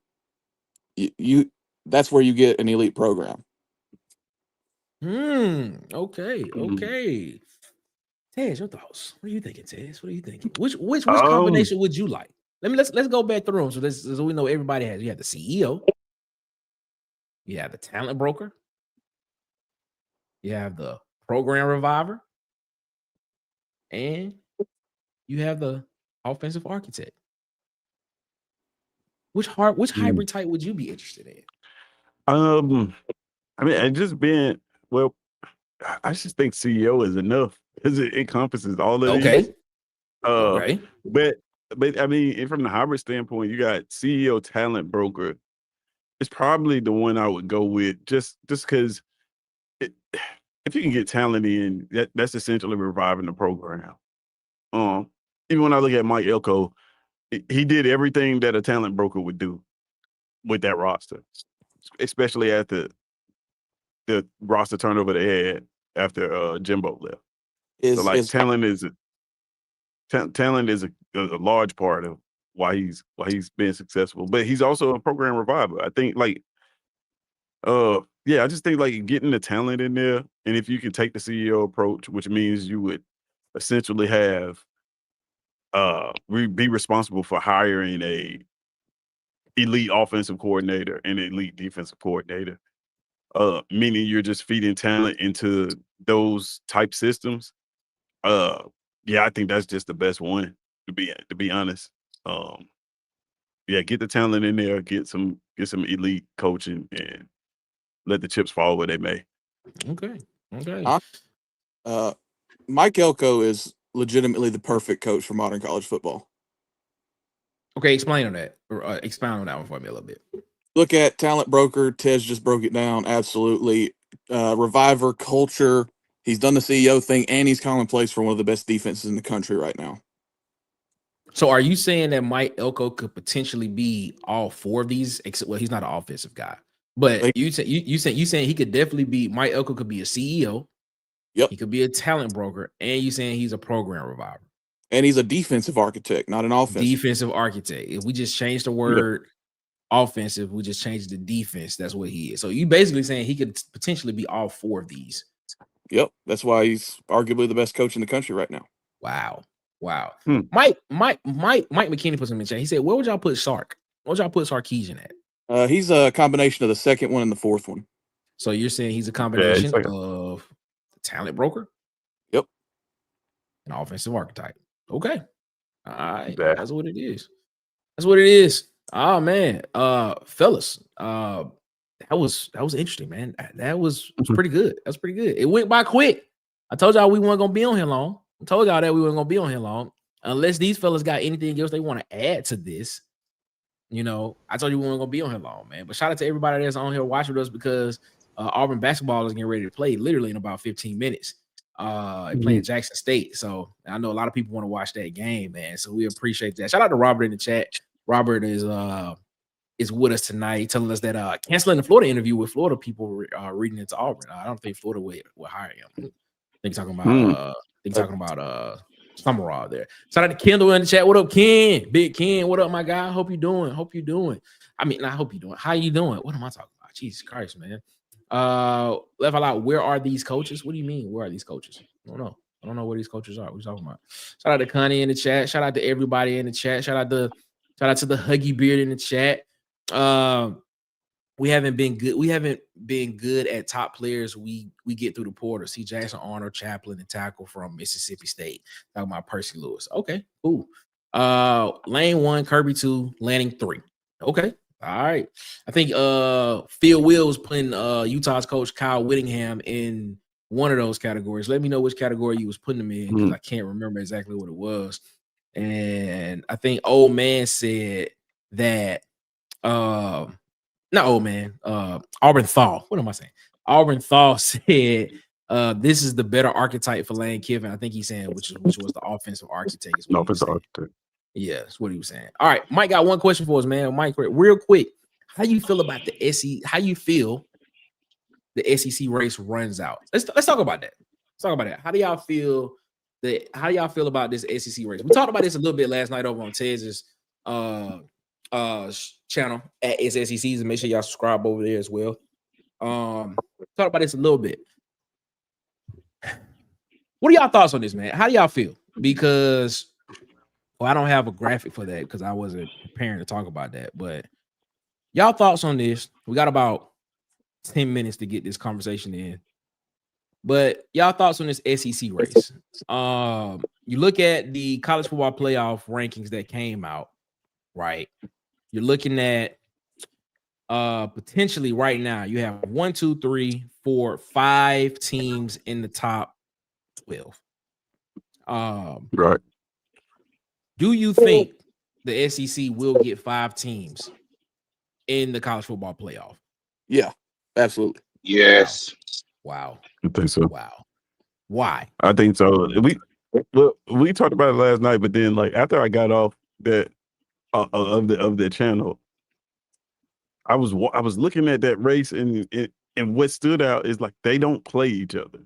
you that's where you get an elite program. Okay. Mhm. Okay. Tez, your thoughts. What are you thinking, Tez? What are you thinking? Which Um, combination would you like? Let's go back through them. So we know everybody has. You have the CEO, you have the talent broker, you have the program reviver, and you have the offensive architect. Which mm, hybrid type would you be interested in? I mean, and just being well, I just think CEO is enough because it encompasses all of these. Okay. Uh, Okay. but I mean, and from the hybrid standpoint, you got CEO, talent broker. It's probably the one I would go with, just because if you can get talent in, that's essentially reviving the program. Um, Even when I look at Mike Elko, he did everything that a talent broker would do with that roster, especially at the roster turnover they had after Jimbo left. So like Is talent is a large part of why he's been successful. But he's also a program reviver. I think yeah, I just think like getting the talent in there, and if you can take the CEO approach, which means you would essentially have be responsible for hiring a elite offensive coordinator and elite defensive coordinator. Meaning you're just feeding talent into those type systems. Uh, yeah, I think that's just the best one to be honest. Um, yeah, get the talent in there, get some elite coaching, and let the chips fall where they may. Okay. Okay. I- uh, Mike Elko is legitimately the perfect coach for modern college football. Okay. Explain on that. Or, expound on that one for me a little bit. Look at talent broker. Tez just broke it down. Absolutely. Reviver culture. He's done the CEO thing, and he's commonplace for one of the best defenses in the country right now. So are you saying that Mike Elko could potentially be all four of these? Except, well, he's not an offensive guy, but Like, you saying he could definitely be Mike Elko could be a CEO. Yep. He could be a talent broker, and you saying he's a program reviver, And he's a defensive architect, not an offensive. defensive architect. If we just change the word offensive, we just change the defense. That's what he is. So you basically saying he could potentially be all four of these. Yep. That's why he's arguably the best coach in the country right now. Wow. Wow. Hmm. Mike McKinney put him in the chat. He said, where would y'all put Sark? What would y'all put Sarkisian at? He's a combination of the second one and the fourth one. So you're saying he's a Yeah, combination it's like of the talent broker, Yep. and offensive archetype. Okay. All right. Yeah. That's what it is. That's what it is. Oh man. Fellas. That was interesting, man. That was pretty good. That's pretty good. It went by quick. I told y'all we weren't gonna be on here long. I told y'all that we weren't gonna be on here long. Unless these fellas got anything else they want to add to this. You know, I told you we weren't gonna be on here long, man. But shout out to everybody that's on here watching with us because Auburn basketball is getting ready to play literally in about 15 minutes. Playing Jackson State. So I know a lot of people want to watch that game, man. So we appreciate that. Shout out to Robert in the chat. Robert is with us tonight, telling us that canceling the Florida interview with Florida people reading into Auburn. I don't think Florida will hire him. I think talking about Summerall there. Shout out to Kendall in the chat. What up, Ken? Big Ken. What up, my guy? Hope you doing. I mean, I hope you doing. How you doing? What am I talking about? Jesus Christ, man. Left out. Where are these coaches? What do you mean? Where are these coaches? I don't know. I don't know where these coaches are. What are you talking about? Shout out to Connie in the chat. Shout out to everybody in the chat. Shout out to the Huggy Beard in the chat. We haven't been good. We haven't been good at top players. We get through the portal. See Jackson Arnold, Chaplin, and tackle from Mississippi State. Talking about Percy Lewis. Okay, cool. Lane 1, Kirby 2, Lanning 3. Okay. All right. I think Phil Will was putting Utah's coach Kyle Whittingham in one of those categories. Let me know which category you was putting him in because I can't remember exactly what it was. And I think old man said that not old man, Auburn Thaw. What am I saying? Auburn Thaw said this is the better archetype for Lane Kiffin. I think he's saying which was the offensive architect. Is what he was saying. Yeah, that's what he was saying. All right, Mike got one question for us, man. Mike, real quick, how you feel about the SEC? How you feel the SEC race runs out? Let's talk about that. Let's talk about that. How do y'all feel about this SEC race? We talked about this a little bit last night over on Tez's channel at SECs, and make sure y'all subscribe over there as well. Talk about this a little bit. What are y'all thoughts on this, man? How do y'all feel? Because I don't have a graphic for that because I wasn't preparing to talk about that. But y'all thoughts on this? We got about 10 minutes to get this conversation in. But y'all thoughts on this SEC race? You look at the college football playoff rankings that came out, right? You're looking at potentially right now you have 1, 2, 3, 4, 5 teams in the top 12. Right. Do you think the SEC will get 5 teams in the college football playoff? Yeah, absolutely. Yes. Wow. I think so. Wow. Why? I think so. We talked about it last night, but then like after I got off that of the channel, I was looking at that race and what stood out is like they don't play each other.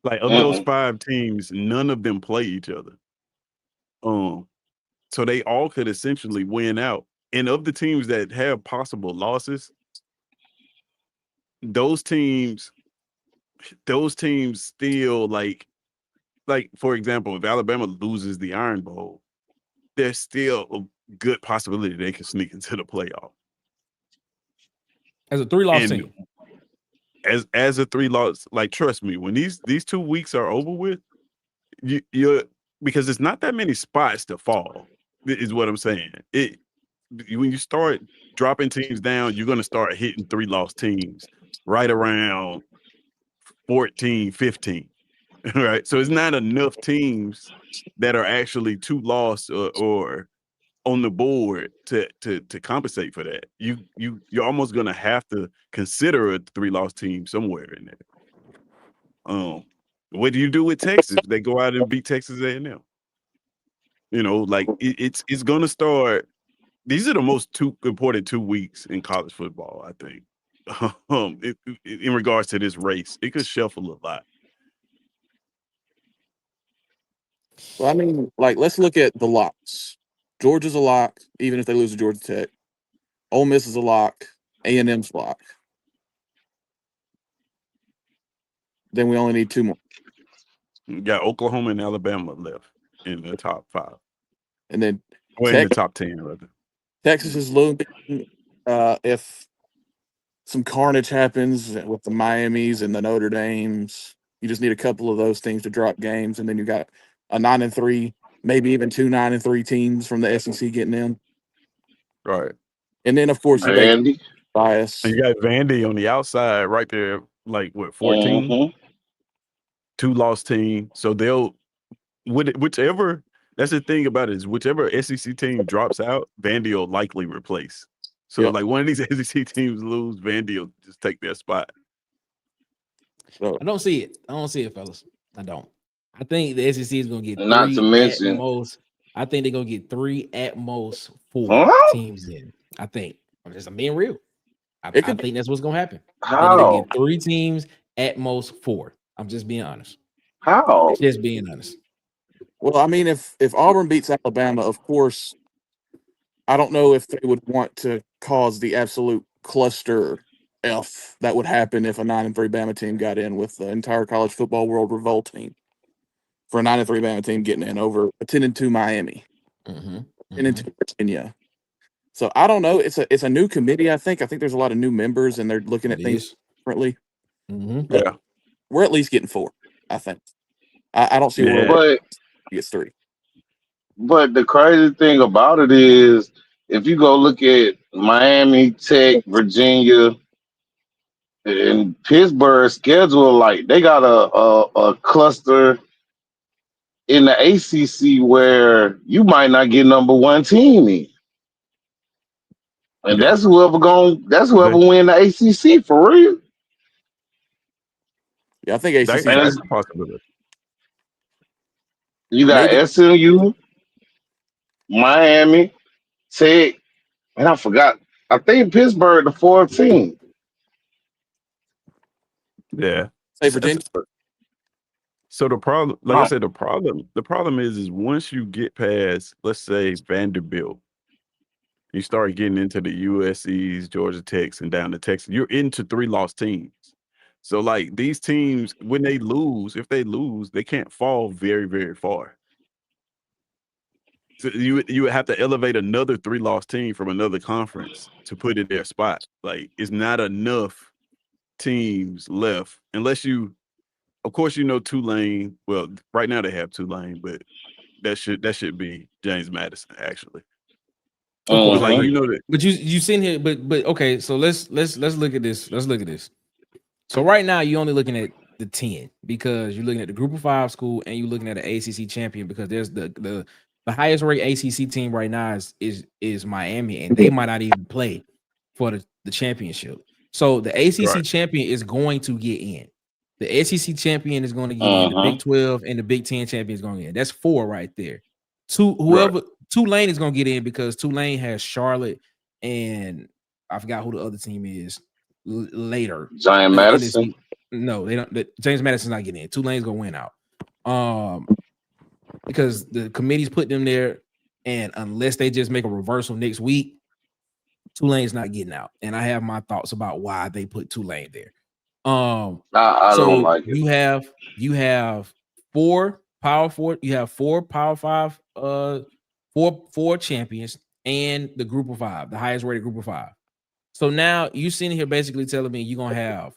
Like of those 5 teams, none of them play each other. So they all could essentially win out. And of the teams that have possible losses, those teams still like for example, if Alabama loses the Iron Bowl, there's still a good possibility they can sneak into the playoff. As a 3-loss team. As a 3-loss, like trust me, when these 2 weeks are over with, you're because it's not that many spots to fall, is what I'm saying. When you start dropping teams down, you're gonna start hitting 3-loss teams right around 14, 15. Right. So it's not enough teams that are actually 2-loss or on the board to compensate for that. You're almost gonna have to consider a 3-loss team somewhere in there. What do you do with Texas? They go out and beat Texas A&M. You know, like it's gonna start. These are the most important 2 weeks in college football, I think. In regards to this race, it could shuffle a lot. Well, I mean, like, let's look at the locks. Georgia's a lock, even if they lose to Georgia Tech. Ole Miss is a lock. A&M's lock. Then we only need 2 more. You got Oklahoma and Alabama left in the top 5. And then In the top 10, rather. Texas is looming. If some carnage happens with the Miamis and the Notre Dames, you just need a couple of those teams to drop games, and then you got a 9-3, maybe even 2 9-3 teams from the SEC getting in. Right. And then of course you got bias. And you got Vandy on the outside right there, like what, 14? 2-loss team. So they'll whichever. That's the thing about it, is whichever SEC team drops out, Vandy will likely replace. So like one of these SEC teams lose, Vandy will just take their spot. So I don't see it. I don't see it, fellas. I don't. I think the SEC is going to get 3 Not to mention, at most. I think they're going to get 3 at most 4 teams in. I think. I'm being real. I think that's what's going to happen. How? They're going to get 3 teams at most 4. I'm just being honest. How? Just being honest. Well, I mean, if Auburn beats Alabama, of course, I don't know if they would want to cause the absolute cluster F that would happen if a 9-3 Bama team got in, with the entire college football world revolting for a 9-3 Bama team getting in over a 10-2 Miami, 10-2 Virginia. So I don't know. It's a new committee. I think there's a lot of new members, and they're looking at things differently. Yeah, we're at least getting 4. I think. I don't see where But gets 3. but the crazy thing about it is, if you go look at Miami, Tech, Virginia, and Pittsburgh's schedule, like they got a cluster in the ACC where you might not get number 1 team in, and that's whoever win the ACC for real. Yeah, I think ACC. That's a possibility. You got SMU, Miami, Tech, and I forgot. I think Pittsburgh the 4th team. Yeah. Say Virginia. So the problem, like I said, the problem is once you get past, let's say, Vanderbilt, you start getting into the USC's, Georgia Techs, and down to Texas, you're into 3-loss teams. So like these teams, when they lose, if they lose, they can't fall very, very far. So you would have to elevate another 3-loss team from another conference to put in their spot. Like it's not enough teams left unless you, of course, Tulane. Well, right now they have Tulane, but that should be James Madison actually. Of course, Like Mhm. but you sitting here, but okay. So let's look at this. Let's look at this. So right now you're only looking at the 10 because you're looking at the Group of 5 school and you're looking at an ACC champion because there's the highest ranked ACC team right now is Miami and they might not even play for the championship. So the ACC Right. champion is going to get in. The SEC champion is going to get in. The Big 12 and the Big 10 champion is going to get in. That's 4 right there. Tulane is going to get in because Tulane has Charlotte and I forgot who the other team is later. Giant Madison. No, they don't. James Madison's not getting in. Tulane's gonna win out. Because the committee's put them there, and unless they just make a reversal next week, Tulane's not getting out. And I have my thoughts about why they put Tulane there. I don't like it. You have 4 Power 4. You have 4 Power 5. Four champions and the Group of 5, the highest rated Group of 5. So now you sitting here basically telling me you're gonna have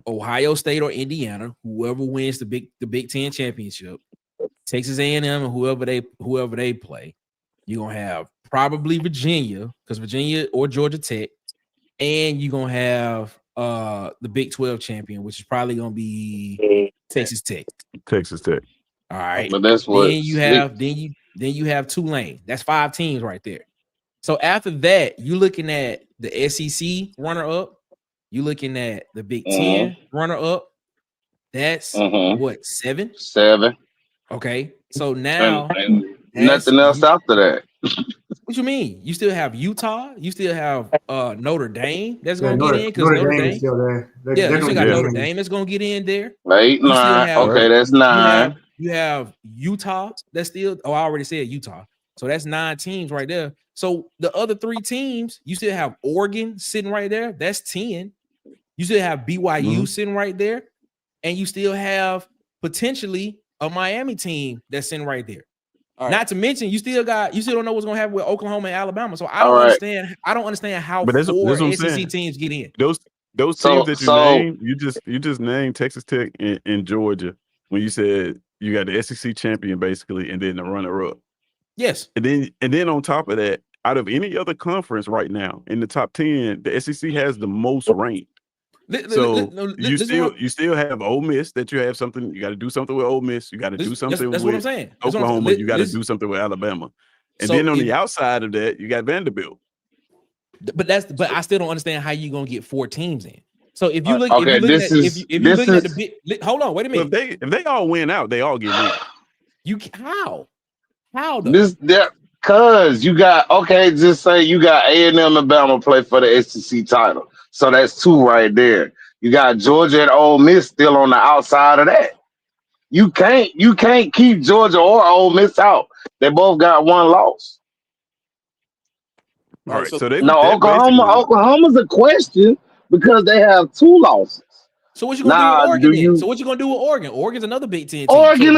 Ohio State or Indiana, whoever wins the Big 10 championship, Texas A&M and whoever they play. You're gonna have probably Virginia, because Virginia or Georgia Tech, and you're gonna have the Big 12 champion, which is probably gonna be Texas Tech. Texas Tech. All right. But that's what Then you have Tulane. That's 5 teams right there. So after that, you're looking at the SEC runner-up. You're looking at the Big 10 runner-up. That's what, 7? 7. Okay. So now and nothing else after that. What you mean? You still have Utah. You still have Notre Dame that's gonna get in because Notre Dame is still there. You still got Notre Dame that's gonna get in there. 8, 9. Okay, that's 9. You have Utah that's still. Oh, I already said Utah. So that's 9 teams right there. So the other 3 teams, you still have Oregon sitting right there. That's 10. You still have BYU sitting right there, and you still have potentially a Miami team that's sitting right there. Right. Not to mention, you still don't know what's gonna happen with Oklahoma and Alabama. So I don't understand how 4 SEC teams get in. Those teams that you named, you just named Texas Tech and Georgia when you said you got the SEC champion basically, and then the runner-up. Yes, and then on top of that, out of any other conference right now in the top 10, the SEC has the most ranked. You still have Ole Miss that you have something. You got to do something with Ole Miss. You got to do something with what I'm saying. Oklahoma. You got to do something with Alabama. And then on the outside of that, you got Vanderbilt. But I still don't understand how you're gonna get 4 teams in. So if you look, hold on, wait a minute. Well, if they all win out, they all get in. You how though? Cause you got just say you got A&M and Bama play for the SEC title. So that's 2 right there. You got Georgia and Ole Miss still on the outside of that. You can't keep Georgia or Ole Miss out. They both got 1 loss. All right, so Oklahoma's a question because they have 2 losses. So what you gonna do with Oregon? So what you gonna do with Oregon? Oregon's another Big 10 team. Oregon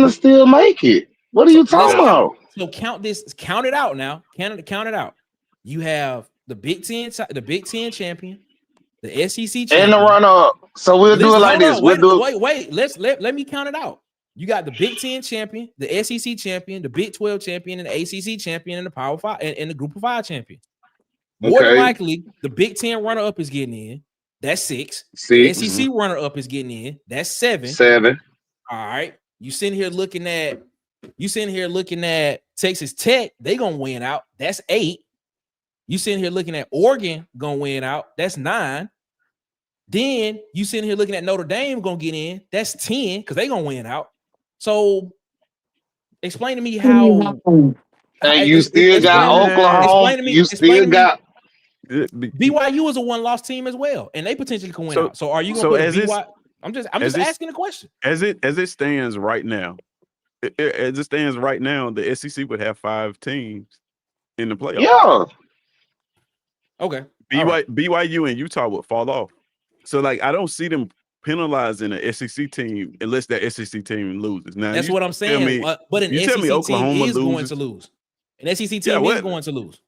will still make it. What are you talking about? So count it out now. Count it out. You have the Big 10 champion, the SEC champion, and the runner-up. So we'll do it like this. Wait. Let me count it out. You got the Big 10 champion, the SEC champion, the Big 12 champion, and the ACC champion, and the Power 5 and the Group of 5 champion. More than likely, the Big 10 runner-up is getting in. That's 6. The SEC runner-up is getting in. That's 7. All right. You sitting here looking at Texas Tech. They gonna win out. That's 8. You sitting here looking at Oregon gonna win out. That's 9. Then you sitting here looking at Notre Dame gonna get in. That's 10 because they gonna win out. So explain to me how. And you still got Oklahoma. You still got BYU is a 1-loss team as well, and they potentially can win out. So are you going to put BYU? I'm just asking a question. As it stands right now, the SEC would have 5 teams in the playoffs. Yeah. Okay. BYU and Utah would fall off. So like I don't see them penalizing an SEC team unless that SEC team loses. Now That's you what I'm tell saying. me, But an you tell me SEC team Oklahoma is going loses. to lose. An SEC Yeah, team is what? going to lose.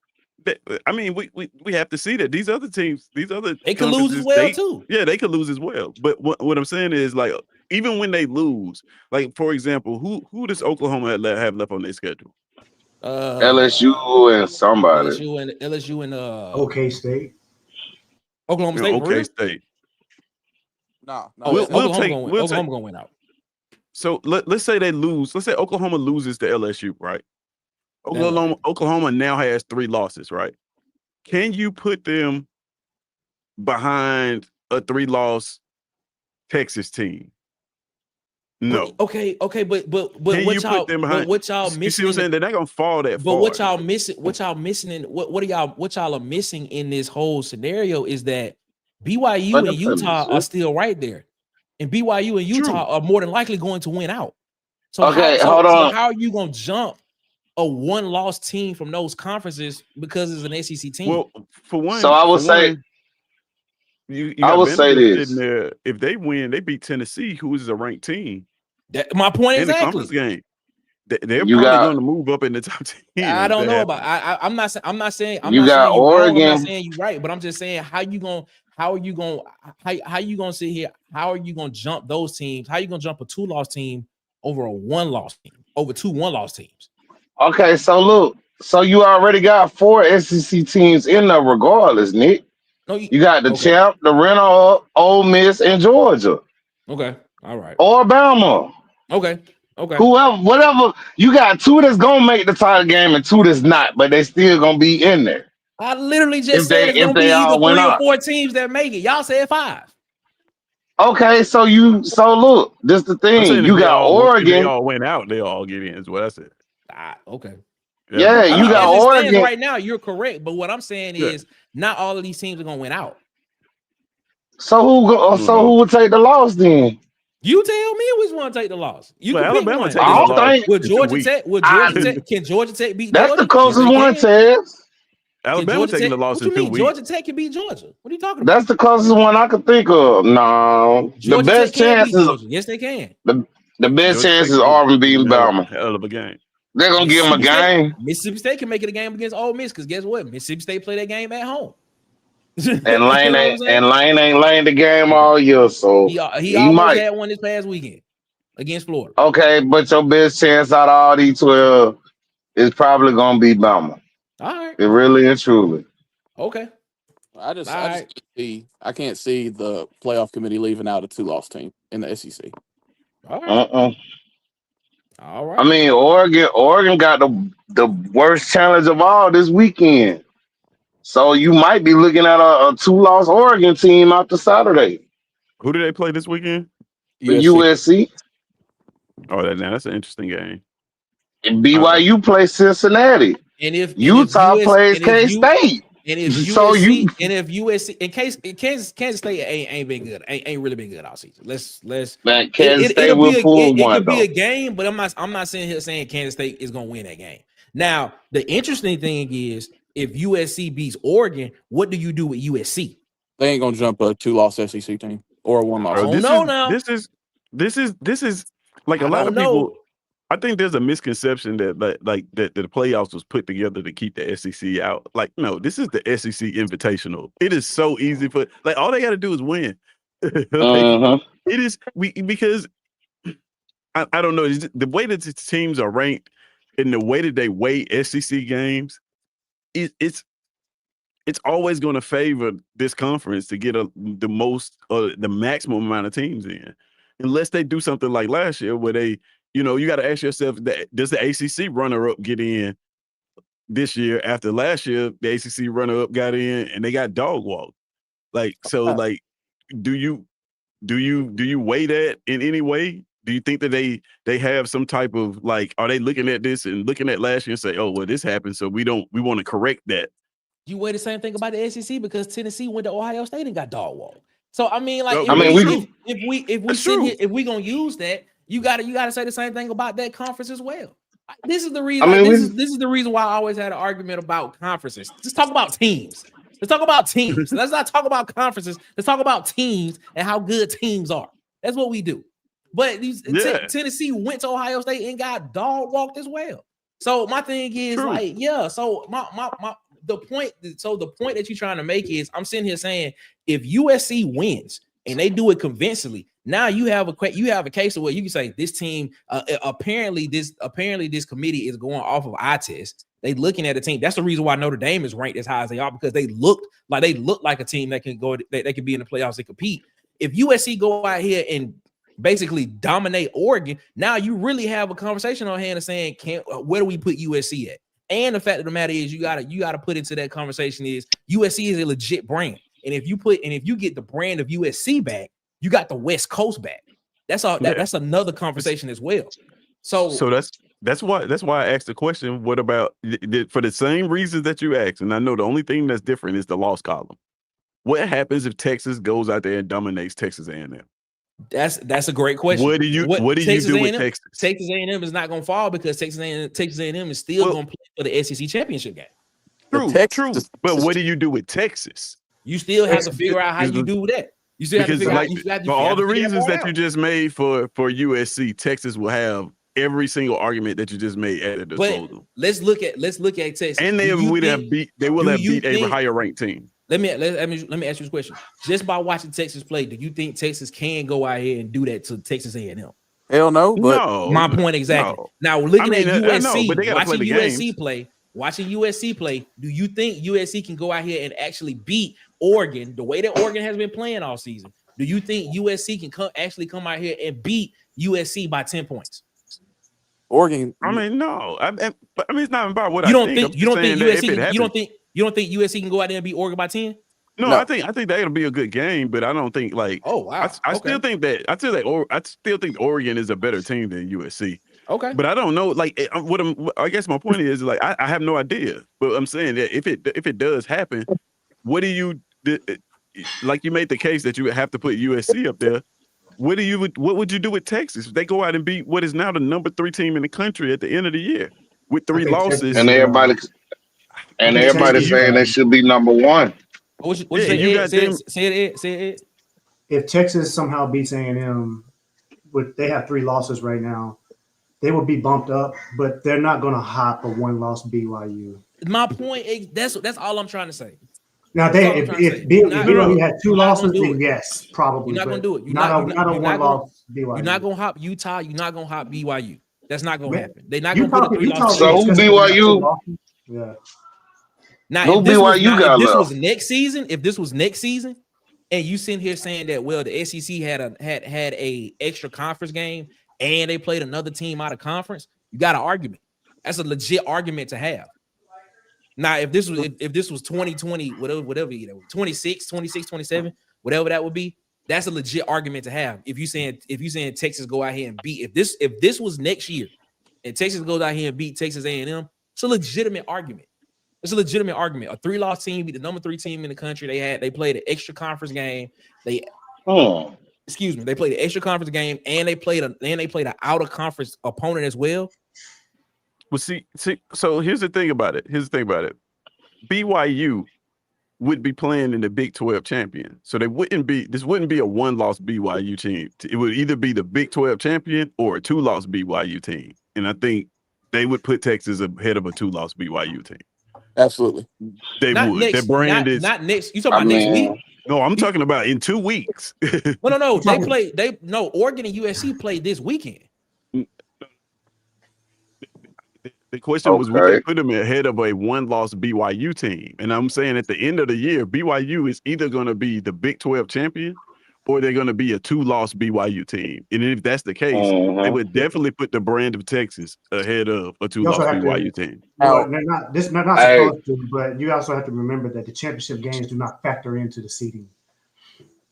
I mean, we have to see that these other teams, these other They could lose as conferences, well too. they could lose as well. But what I'm saying is like even when they lose, like for example, who does Oklahoma have left on their schedule? LSU and somebody. LSU and OK State. Oklahoma State. For OK real? State. No, We'll Oklahoma gonna win out. So let's say they lose. Let's say Oklahoma loses to LSU, right? Oklahoma now has 3 losses, right? Can you put them behind a 3-loss Texas team? No. Okay, but Can what you y'all put them behind? what y'all You missing? see what I'm saying? They're not gonna fall that But far. what y'all missing in what y'all are missing in this whole scenario is that BYU and Utah are still right there. And BYU and Utah are more than likely going to win out. So hold on. how are you gonna jump a 1-loss team from those conferences because it's an SEC team? Well, for one, So I would say you I would say this. sitting there. If they win, they beat Tennessee, who is a ranked team. My point in the exactly. conference game. They're You probably got- going to move up in the top 10. I don't know about. I'm not saying You you got wrong, I'm not Oregon. saying you right, but I'm just saying how are you gonna sit here? How are you gonna jump those teams? How are you gonna jump a 2-loss team over a 1-loss team? Over 2 1-loss teams? Okay, so look, so you already got 4 SEC teams in there regardless, Nick. No, You got the champ, the runner-up, Ole Miss, and Georgia. Okay, all right. Or Alabama. Okay. Whoever, whatever. You got 2 that's gonna make the title game and 2 that's not, but they still gonna be in there. I literally just said it's if gonna be they either all 3 went or up. 4 teams that make it. Y'all said 5. Okay, so look, this the I'm thing. saying You if got if they Oregon. all went out, they all get in. Is what I said. Okay. Yeah, I you mean, got as it Oregon stands right now. You're correct, but what I'm saying Yeah. is not all of these teams are gonna win out. So who would take the loss then? You tell me which one take the loss. You Well, can pick Alabama one. taking I the don't loss. think- Will in 2 Georgia weeks. Tech? Can Georgia Tech beat That's Georgia? the closest Yes, they one, can. Tez. Alabama Georgia taking Tech, the loss what you in 2 mean? weeks. Georgia Tech can beat Georgia. What are you talking about? That's the closest one I could think of. No, the Georgia best Tech can beat chances. Georgia. Yes, they can. The best Georgia chance Tech is Auburn beating gonna have Bama. a hell of a game. They're gonna give them a game. Mississippi State can make it a game against Ole Miss because guess what? Mississippi State play that game at home. And Lane You know ain't what I'm saying? Lane the game all year, so He he almost might. had one this past weekend against Florida. Okay, but your best chance out of all these 12 is probably gonna be Bama. All right. It really and truly. Okay. I can't see the playoff committee leaving out a 2-loss team in the SEC. All right. All right. I mean, Oregon got the worst challenge of all this weekend. So you might be looking at a 2-loss Oregon team after Saturday. Who do they play this weekend? The USC. Oh, that's an interesting game. And BYU plays Cincinnati. And if Utah plays K-State. And if So USC in case Kansas State ain't been good, ain't really been good all season. Let's Man, Kansas State will it one could be though. a game, but I'm not sitting here saying Kansas State is gonna win that game. Now, the interesting thing is if USC beats Oregon, what do you do with USC? They ain't gonna jump a 2-loss SEC team or a 1-loss. This is like a lot of people. I think there's a misconception that that the playoffs was put together to keep the SEC out. Like, no, this is the SEC Invitational. It is so easy for all they got to do is win. It is because I don't know the way that the teams are ranked and the way that they weigh SEC games. It's always going to favor this conference to get the most the maximum amount of teams in, unless they do something like last year where they. You got to ask yourself, does the ACC runner-up get in this year after last year? The ACC runner-up got in and they got dog walked. Do you weigh that in any way? Do you think that they have some type of are they looking at this and looking at last year and say, oh, well, this happened, so we want to correct that? You weigh the same thing about the SEC because Tennessee went to Ohio State and got dog walked. So I mean, if we gonna use that. You gotta say the same thing about that conference as well. This is the reason. This is the reason why I always had an argument about conferences. Just talk about teams. Let's talk about teams. Let's not talk about conferences. Let's talk about teams and how good teams are. That's what we do. But Tennessee went to Ohio State and got dog walked as well. So my thing is So the point that you're trying to make is I'm sitting here saying if USC wins and they do it convincingly, now you have a case of where you can say this team apparently this committee is going off of eye test. They looking at a team. That's the reason why Notre Dame is ranked as high as they are, because they look like a team that can go, they can be in the playoffs and compete. If USC go out here and basically dominate Oregon, now you really have a conversation on hand of saying, where do we put USC at? And the fact of the matter is, you gotta put into that conversation is USC is a legit brand, and if you get the brand of USC back, you got the West Coast back. That's all. That's another conversation as well. So that's why I asked the question. What about for the same reasons that you asked? And I know the only thing that's different is the loss column. What happens if Texas goes out there and dominates Texas A&M? That's a great question. What do you do with Texas? Texas A&M is not going to fall because Texas A&M is still going to play for the SEC championship game. True. But what do you do with Texas? You still have to figure out how you do that. You still have to figure out. For all the reasons that you just made for USC, Texas will have every single argument that you just made at their disposal. But let's look at Texas, and they will have beat a higher ranked team. Let me ask you this question. Just by watching Texas play, do you think Texas can go out here and do that to Texas A&M? Hell no. But no, my point exactly. No. Now looking at USC, watching USC play, do you think USC can go out here and actually beat Oregon the way that Oregon has been playing all season? Do you think USC can come out here and beat USC by 10 points? Oregon. I mean, no. I mean, it's not about what you don't think. You don't think USC. You don't think USC can go out there and beat Oregon by 10? No, I think that'll be a good game, but I don't think like. Oh wow! I still think Oregon is a better team than USC. Okay, but I don't know. Like, I guess my point is like I have no idea. But I'm saying that if it does happen, what do you like? You made the case that you would have to put USC up there. What would you do with Texas if they go out and beat what is now the number 3 team in the country at the end of the year with 3 losses? And everybody's saying they should be number 1. Say it. If Texas somehow beats A&M, they have 3 losses right now, they will be bumped up, but they're not going to hop a 1-loss BYU. My point is that's all I'm trying to say. Now, if BYU had 2 losses, then yes, probably. You're not going to do it. Not a 1-loss BYU. You're not going to hop Utah. You're not going to hop BYU. That's not going to happen. They're not going to put a 3 losses. So who BYU? Yeah. Now, if this was next season, and you sitting here saying that, well, the SEC had a extra conference game and they played another team out of conference, you got an argument. That's a legit argument to have. Now, if this was 2020, whatever, 26, 27, whatever that would be, that's a legit argument to have. If you saying Texas go out here and beat, if this was next year and Texas goes out here and beat Texas A&M, it's a legitimate argument. It's a legitimate argument. A 3-loss team beat the number 3 team in the country. They played an extra conference game. They played an extra conference game, and they played an out of conference opponent as well. Well, see. So here's the thing about it. BYU would be playing in the Big 12 champion, so this wouldn't be a 1-loss BYU team. It would either be the Big 12 champion or a 2-loss BYU team, and I think they would put Texas ahead of a 2-loss BYU team. Absolutely. They would. Their brand is not next. You talking about next week? No, I'm talking about in 2 weeks. No. Oregon and USC played this weekend. The question was, would they put them ahead of a 1-loss BYU team? And I'm saying at the end of the year, BYU is either going to be the Big 12 champion or they're going to be a 2-loss BYU team. And if that's the case, they would definitely put the brand of Texas ahead of a 2-loss BYU team. Well, they're not supposed to, but you also have to remember that the championship games do not factor into the seeding.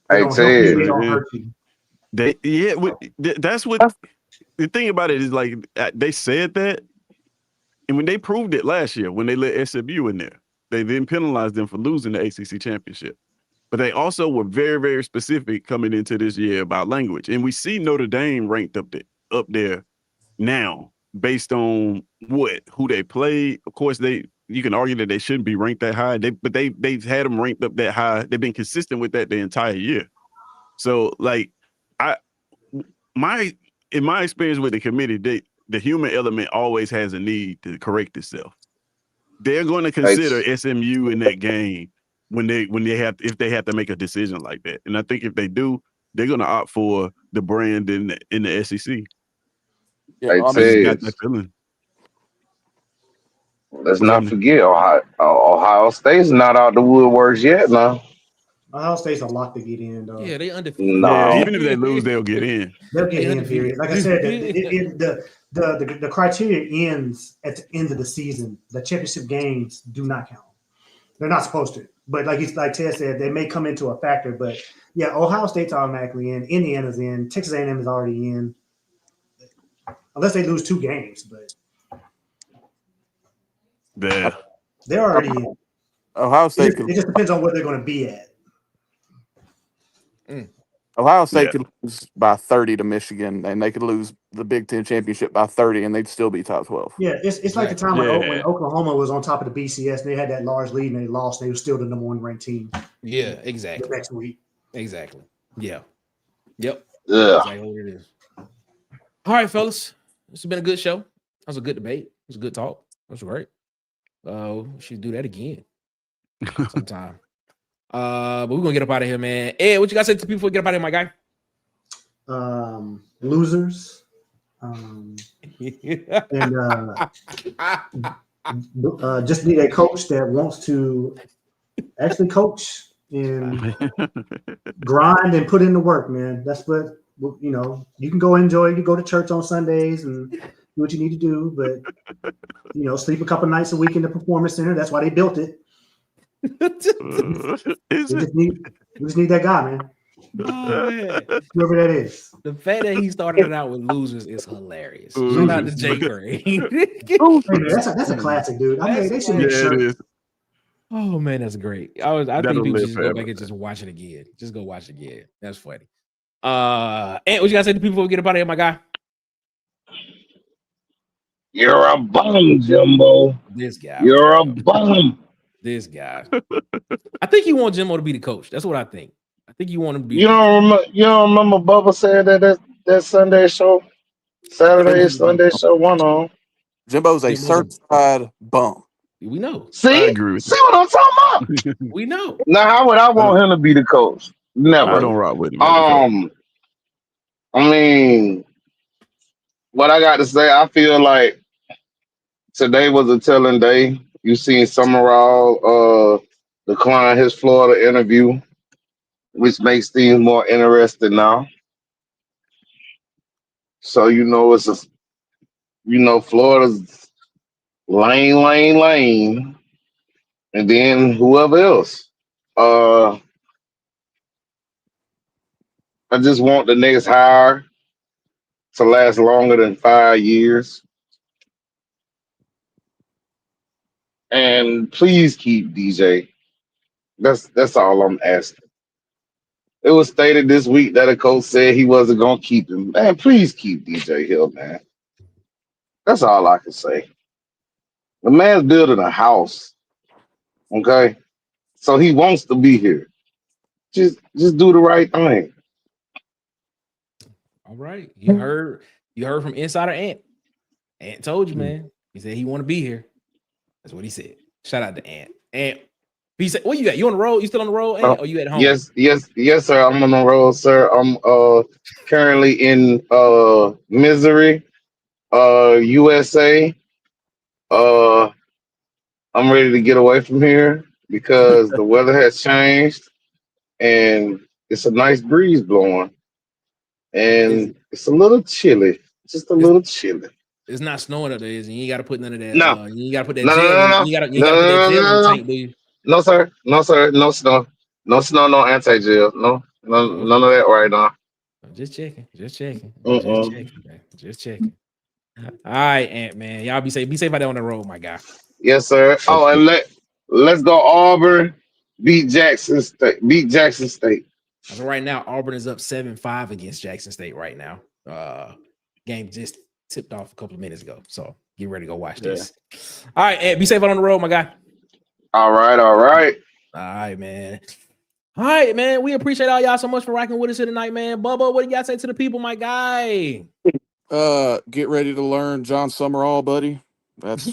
That's what the thing about it is. Like, they said that, and when they proved it last year, when they let SMU in there, they then penalized them for losing the ACC championship. But they also were very, very specific coming into this year about language. And we see Notre Dame ranked up there now based on who they played. Of course, they you can argue that they shouldn't be ranked that high. They've had them ranked up that high. They've been consistent with that the entire year. So like in my experience with the committee, the human element always has a need to correct itself. They're going to consider SMU in that game if they have to make a decision like that. And I think if they do, they're going to opt for the brand in the SEC. Yeah, Hey, I just got that feeling. Let's not forget Ohio State's not out the woodworks yet, now. Ohio State's a lock to get in, though. Yeah, they undefeated. No. Yeah, even if they lose, they'll get in. They'll get They in. undefeated. Period. Like I said, the criteria ends at the end of the season. The championship games do not count. They're not supposed to. But like Ted said, they may come into a factor. But yeah, Ohio State's automatically in. Indiana's in. Texas A&M is already in, unless they lose 2 games. But they're already in. Ohio State It just depends on where they're going to be at. Ohio State could lose by 30 to Michigan, and they could lose the Big Ten championship by 30, and they'd still be top 12. Yeah, it's like the time when Oklahoma was on top of the BCS, and they had that large lead, and they lost. And they were still the number 1 ranked team. Yeah, exactly. The next week. Exactly. Yeah. Yep. Yeah. Exactly what it is. All right, fellas. This has been a good show. That was a good debate. It was a good talk. That was great. We should do that again sometime. But we're gonna get up out of here, man. Ed, what you guys say to people before we get up out of here, my guy? Losers. Just need a coach that wants to actually coach and grind and put in the work, man. That's what you can go enjoy. You go to church on Sundays and do what you need to do, but sleep a couple nights a week in the performance center. That's why they built it. We just need that guy, man. Oh, man. Whoever that is. The fact that he started it out with losers is hilarious. Shout out to Jay Gray. Hey, man, that's a classic, dude. I mean, they should make sure. It is. Oh man, that's great. I think people should go back and just watch it again. Just go watch it again. That's funny. And what you guys say to people before we get up out of here, my guy? You're a bum, Jimbo. This guy. You're a bum. This guy. I think you want Jimbo to be the coach. That's what I think. I think you want him to be. You don't remember Bubba said that Sunday show, Sunday show went on. Jimbo's a certified bum. We know. See, I agree with see what I'm talking about? We know. Now, how would I want him to be the coach? Never. I don't rock with him. I mean, what I got to say, I feel like today was a telling day. You seen Summerall decline his Florida interview, which makes things more interesting now. So Florida's lane, and then whoever else. I just want the next hire to last longer than 5 years. And please keep DJ. That's all I'm asking. It was stated this week that a coach said he wasn't gonna keep him. Man, please keep DJ Hill, man. That's all I can say. The man's building a house. Okay? So he wants to be here. Just do the right thing. All right. You heard from Insider Ant. Ant told you, man. He said he want to be here. That's what he said. Shout out to Ant. Ant. He said, "What you got? You on the road? You still on the road, Ant, or you at home?" Yes, sir. I'm on the road, sir. I'm currently in Missouri, USA. I'm ready to get away from here because the weather has changed and it's a nice breeze blowing. And it's a little chilly. Just a little chilly. It's not snowing up there, is it? You ain't got to put none of that. No. You ain't got to put that No, gel. no. You got to put that gel in the tank, do you? No, sir. No snow. No snow, no anti-gel. No, none of that right now. Just checking. Just checking, man. Just checking. All right, Ant, man. Y'all be safe. Be safe out there on the road, my guy. Yes, sir. Oh, and let's go Auburn. Beat Jackson State. So right now, Auburn is up 7-5 against Jackson State right now. Game just tipped off a couple of minutes ago. So Get ready to go watch this. All right, Ed, be safe out on the road, my guy. All right. All right, man. All right, man. We appreciate all y'all so much for rocking with us here tonight, man. Bubba, what do y'all say to the people, my guy? Get ready to learn John Summerall, buddy. That's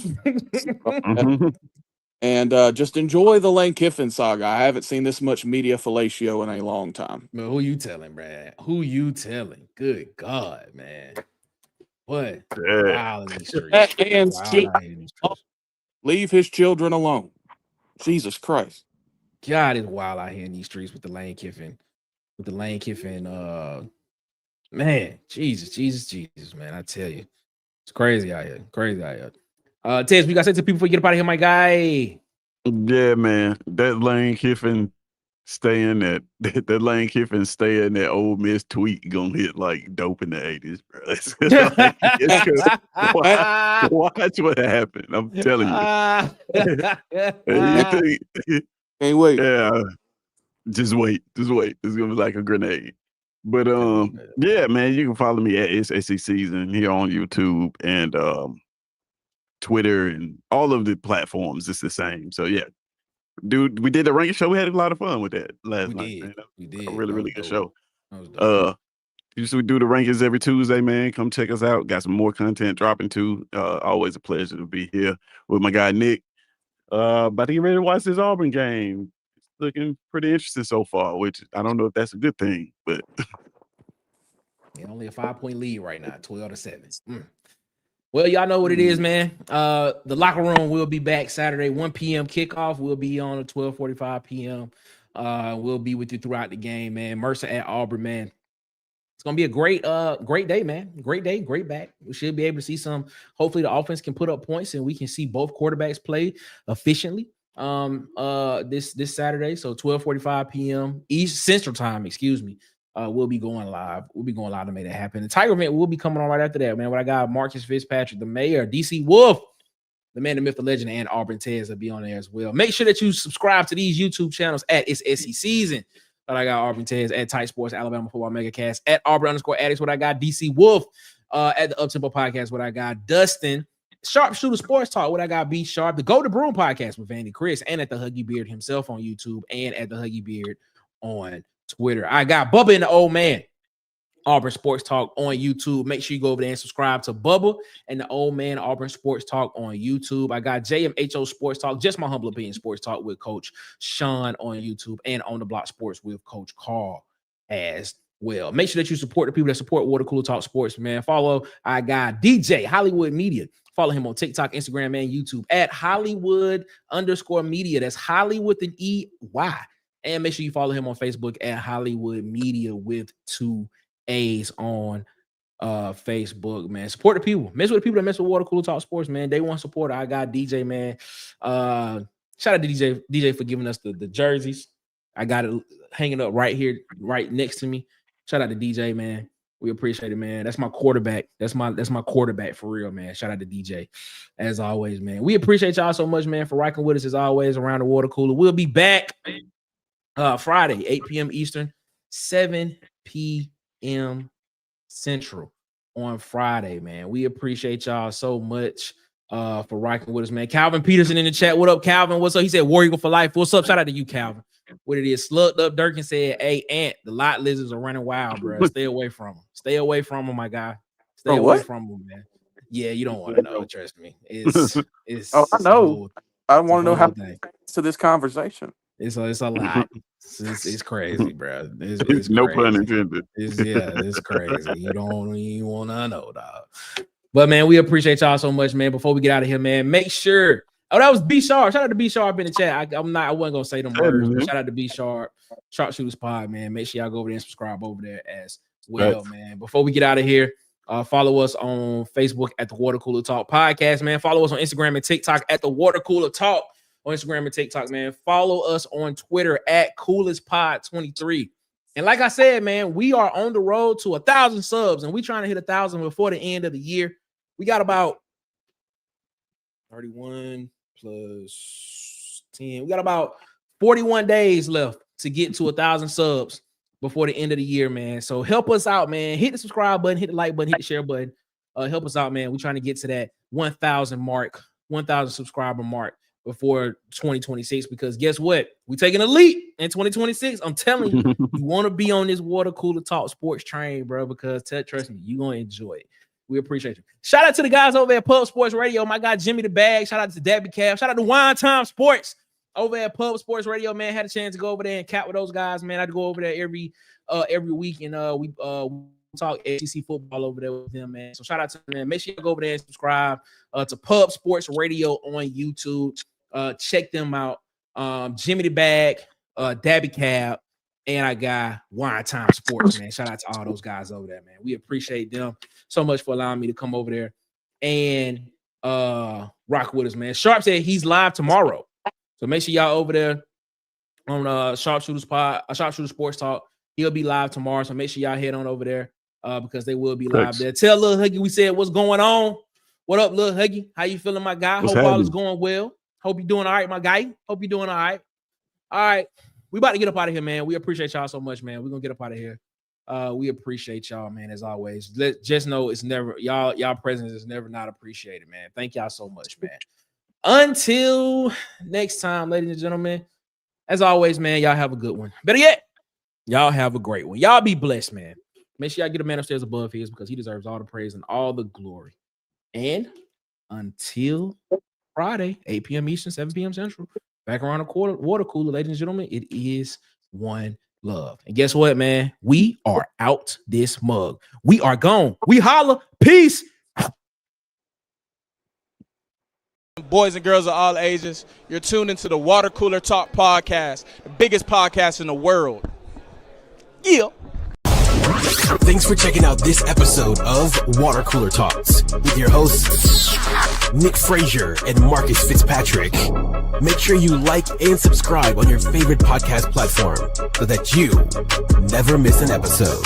and just enjoy the Lane Kiffin saga. I haven't seen this much media fellatio in a long time. Man, who you telling, Brad? Who you telling? Good God, man. What? Wild in these streets. And Wild out here in these streets. leave his children alone. Jesus Christ. God, it's wild out here in these streets with the Lane Kiffin. Man, Jesus, man. I tell you. It's crazy out here. Tez, we got to say to people before you get up out of here, my guy. Yeah, man. That Lane Kiffin staying that Lane Kiffin staying that Ole Miss tweet gonna hit like dope in the 80s, bro. Watch what happened. I'm telling you. Can't wait. Yeah. Just wait. It's gonna be like a grenade. But yeah, man, you can follow me at It's SEC Season here on YouTube and Twitter and all of the platforms. It's the same. So yeah. Dude, we did the ranking show. We had a lot of fun with that last night. Man. We did. A really good show. Usually we do the rankings every Tuesday, man. Come check us out. Got some more content dropping too. Always a pleasure to be here with my guy Nick. About to get ready to watch this Auburn game. It's looking pretty interesting so far, which I don't know if that's a good thing, but only a 5-point lead right now, 12-7. Well, y'all know what it is, man. The locker room will be back Saturday, 1 p.m. kickoff. We'll be on at 12:45 p.m. We'll be with you throughout the game, man. Mercer at Auburn, man. It's gonna be a great day, man. Great day, great back. We should be able to see some. Hopefully, the offense can put up points and we can see both quarterbacks play efficiently. This Saturday, so 12:45 p.m. East Central Time. Excuse me. We'll be going live. We'll be going live to make that happen. The Tiger event will be coming on right after that, man. What I got, Marcus Fitzpatrick, the mayor, DC Wolf, the man, the myth, the legend, and Auburn Tez will be on there as well. Make sure that you subscribe to these YouTube channels at It's SEC Season. But I got Auburn Tez at Tight Sports, Alabama Football Megacast, at Auburn_Addicts. What I got, DC Wolf, at the Uptempo Podcast. What I got, Dustin, Sharpshooter Sports Talk. What I got, B Sharp, the Go to Broom Podcast with Vandy Chris, and at the Huggy Beard himself on YouTube, and at the Huggy Beard on Twitter. I got Bubba and the Old Man, Auburn Sports Talk on YouTube. Make sure you go over there and subscribe to Bubba and the Old Man, Auburn Sports Talk on YouTube. I got JMHO Sports Talk, just my humble opinion, Sports Talk with Coach Sean on YouTube, and On the Block Sports with Coach Carl as well. Make sure that you support the people that support Water Cooler Talk Sports, man. Follow, I got DJ Hollywood Media. Follow him on TikTok, Instagram, and YouTube at Hollywood_media. That's Hollywood with an EY. And make sure you follow him on Facebook at Hollywood Media with 2 A's on Facebook, man. Support the people. Mess with the people that mess with Water Cooler Talk Sports, man. They want support. I got DJ, man. Shout out to DJ for giving us the jerseys. I got it hanging up right here, right next to me. Shout out to DJ, man. We appreciate it, man. That's my quarterback. That's my quarterback for real, man. Shout out to DJ. As always, man. We appreciate y'all so much, man, for rocking with us as always around the water cooler. We'll be back Friday, 8 p.m. Eastern, 7 p.m. Central on Friday, man. We appreciate y'all so much for rocking with us, man. Calvin Peterson in the chat. What up, Calvin? What's up? He said War Eagle for life. What's up? Shout out to you, Calvin. What it is, Slugged Up Durkin said, hey, Ant, the lot lizards are running wild, bro. Stay away from them. Stay away from them, my guy. Stay away from them, man. Yeah, you don't want to know. Trust me. It's I know. I want to know how to this conversation. It's a lot. It's crazy, bro. It's no crazy. pun intended. It's crazy. You don't want to know, dog. But man, we appreciate y'all so much, man. Before we get out of here, man, make sure. Oh, that was B Sharp. Shout out to B Sharp in the chat. I wasn't gonna say them words. But shout out to B Sharp, Sharpshooters Pod, man. Make sure y'all go over there and subscribe over there as well, man. Before we get out of here, follow us on Facebook at the Water Cooler Talk Podcast, man. Follow us on Instagram and TikTok at the Water Cooler Talk on Instagram and TikTok, man. Follow us on Twitter at CoolestPod23. And like I said, man, we are on the road to 1,000 subs, and we trying to hit 1,000 before the end of the year. We got about 31 plus 10. We got about 41 days left to get to 1,000 subs before the end of the year, man. So help us out, man. Hit the subscribe button, hit the like button, hit the share button. Help us out, man. We're trying to get to that 1,000 subscriber mark before 2026, because guess what? We taking a leap in 2026. I'm telling you, you want to be on this water cooler talk sports train, bro, because trust me, you're going to enjoy it. We appreciate you. Shout out to the guys over at Pub Sports Radio. My guy, Jimmy the Bag. Shout out to Dabby Cab. Shout out to Wine Time Sports over at Pub Sports Radio, man. Had a chance to go over there and cat with those guys, man. I'd go over there every week, and we talk SEC football over there with them, man. So shout out to them, man. Make sure you go over there and subscribe to Pub Sports Radio on YouTube. Check them out. Jimmy the Bag, Dabby Cab, and I got Wine Time Sports, man. Shout out to all those guys over there, man. We appreciate them so much for allowing me to come over there and rock with us, man. Sharp said he's live tomorrow, so make sure y'all over there on Sharpshooter Sports Talk. He'll be live tomorrow, so make sure y'all head on over there because they will be live there. Tell Lil Huggy we said what's going on. What up, Lil Huggy? How you feeling, my guy? Hope all is going well. Hope you're doing all right, my guy. Hope you're doing all right. All right. We about to get up out of here, man. We appreciate y'all so much, man. We're going to get up out of here. We appreciate y'all, man, as always. Just know it's never, y'all presence is never not appreciated, man. Thank y'all so much, man. Until next time, ladies and gentlemen, as always, man, y'all have a good one. Better yet, y'all have a great one. Y'all be blessed, man. Make sure y'all get a man upstairs above his because he deserves all the praise and all the glory. And until Friday, 8 p.m. Eastern, 7 p.m. Central. Back around the water cooler, ladies and gentlemen. It is one love. And guess what, man? We are out this mug. We are gone. We holla. Peace. Boys and girls of all ages, you're tuned into the Water Cooler Talk podcast, the biggest podcast in the world. Yeah. Thanks for checking out this episode of Water Cooler Talks with your hosts, Nick Frazier and Marcus Fitzpatrick. Make sure you like and subscribe on your favorite podcast platform so that you never miss an episode.